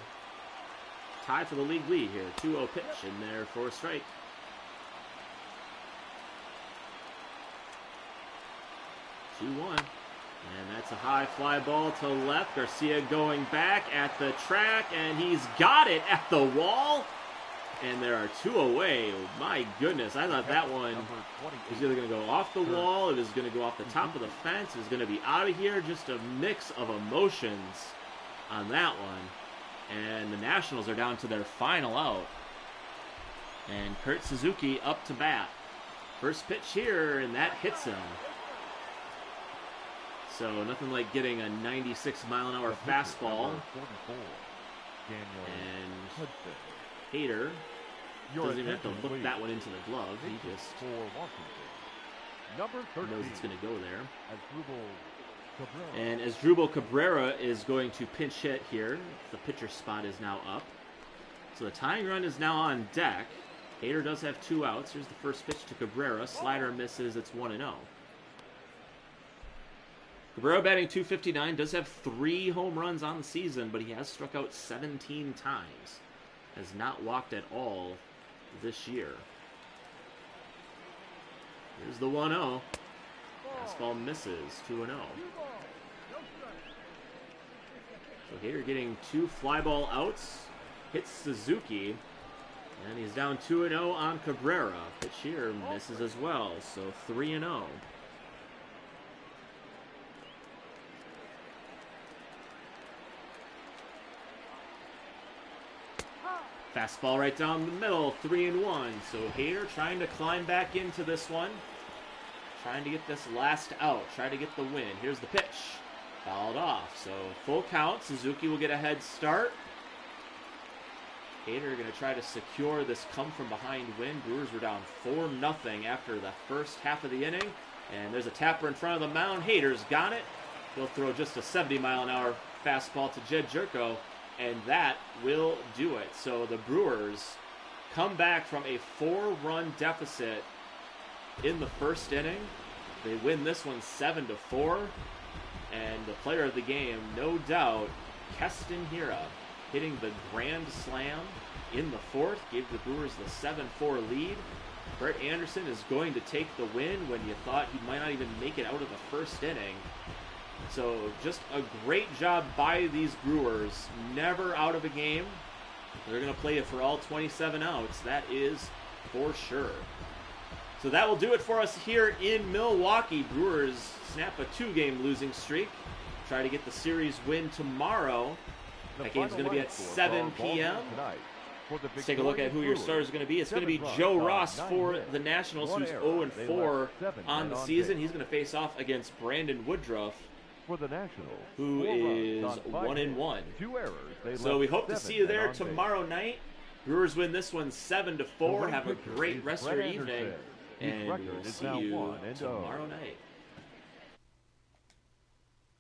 tie for the league lead here. 2-0 pitch in there for a strike. Two-one. And that's a high fly ball to left. Garcia going back at the track, and he's got it at the wall. And there are 2 away. My goodness, I thought that one was either going to go off the wall, it was going to go off the top of the fence, it was going to be out of here. Just a mix of emotions on that one. And the Nationals are down to their final out. And Kurt Suzuki up to bat. First pitch here, and that hits him. So nothing like getting a 96-mile-an-hour fastball. And Hader doesn't even have to look that one into the glove. He just knows it's going to go there. And as Drupal Cabrera is going to pinch hit here, the pitcher spot is now up. So the tying run is now on deck. Hader does have 2 outs. Here's the first pitch to Cabrera. Slider misses. It's 1-0. Cabrera batting .259, does have 3 home runs on the season, but he has struck out 17 times. Has not walked at all this year. Here's the 1-0. Fastball misses, 2-0. So Hader getting 2 fly ball outs. Hits Suzuki. And he's down 2-0 on Cabrera. Pitch here misses as well, so 3-0. Fastball right down the middle, 3-1. So Hader trying to climb back into this one. Trying to get this last out. Try to get the win. Here's the pitch. Fouled off. So full count. Suzuki will get a head start. Hader going to try to secure this come-from-behind win. Brewers were down 4-0 after the first half of the inning. And there's a tapper in front of the mound. Hader's got it. He'll throw just a 70-mile-an-hour fastball to Jed Jerko. And that will do it. So the Brewers come back from a 4-run deficit in the first inning. They win this one 7-4. And the player of the game, no doubt, Keston Hiura, hitting the grand slam in the 4th, gave the Brewers the 7-4 lead. Brett Anderson is going to take the win when you thought he might not even make it out of the first inning. So just a great job by these Brewers. Never out of a game. They're going to play it for all 27 outs. That is for sure. So that will do it for us here in Milwaukee. Brewers snap a 2-game losing streak. Try to get the series win tomorrow. That game's going to be at 7 p.m. Let's take a look at who your starter is going to be. It's going to be Joe Ross for the Nationals, who's 0-4 on the season. He's going to face off against Brandon Woodruff, for the Nationals, who is 1-1. So we hope to see you there tomorrow night. Brewers win this one 7-4. Have a great rest of your evening, and we'll see you tomorrow night.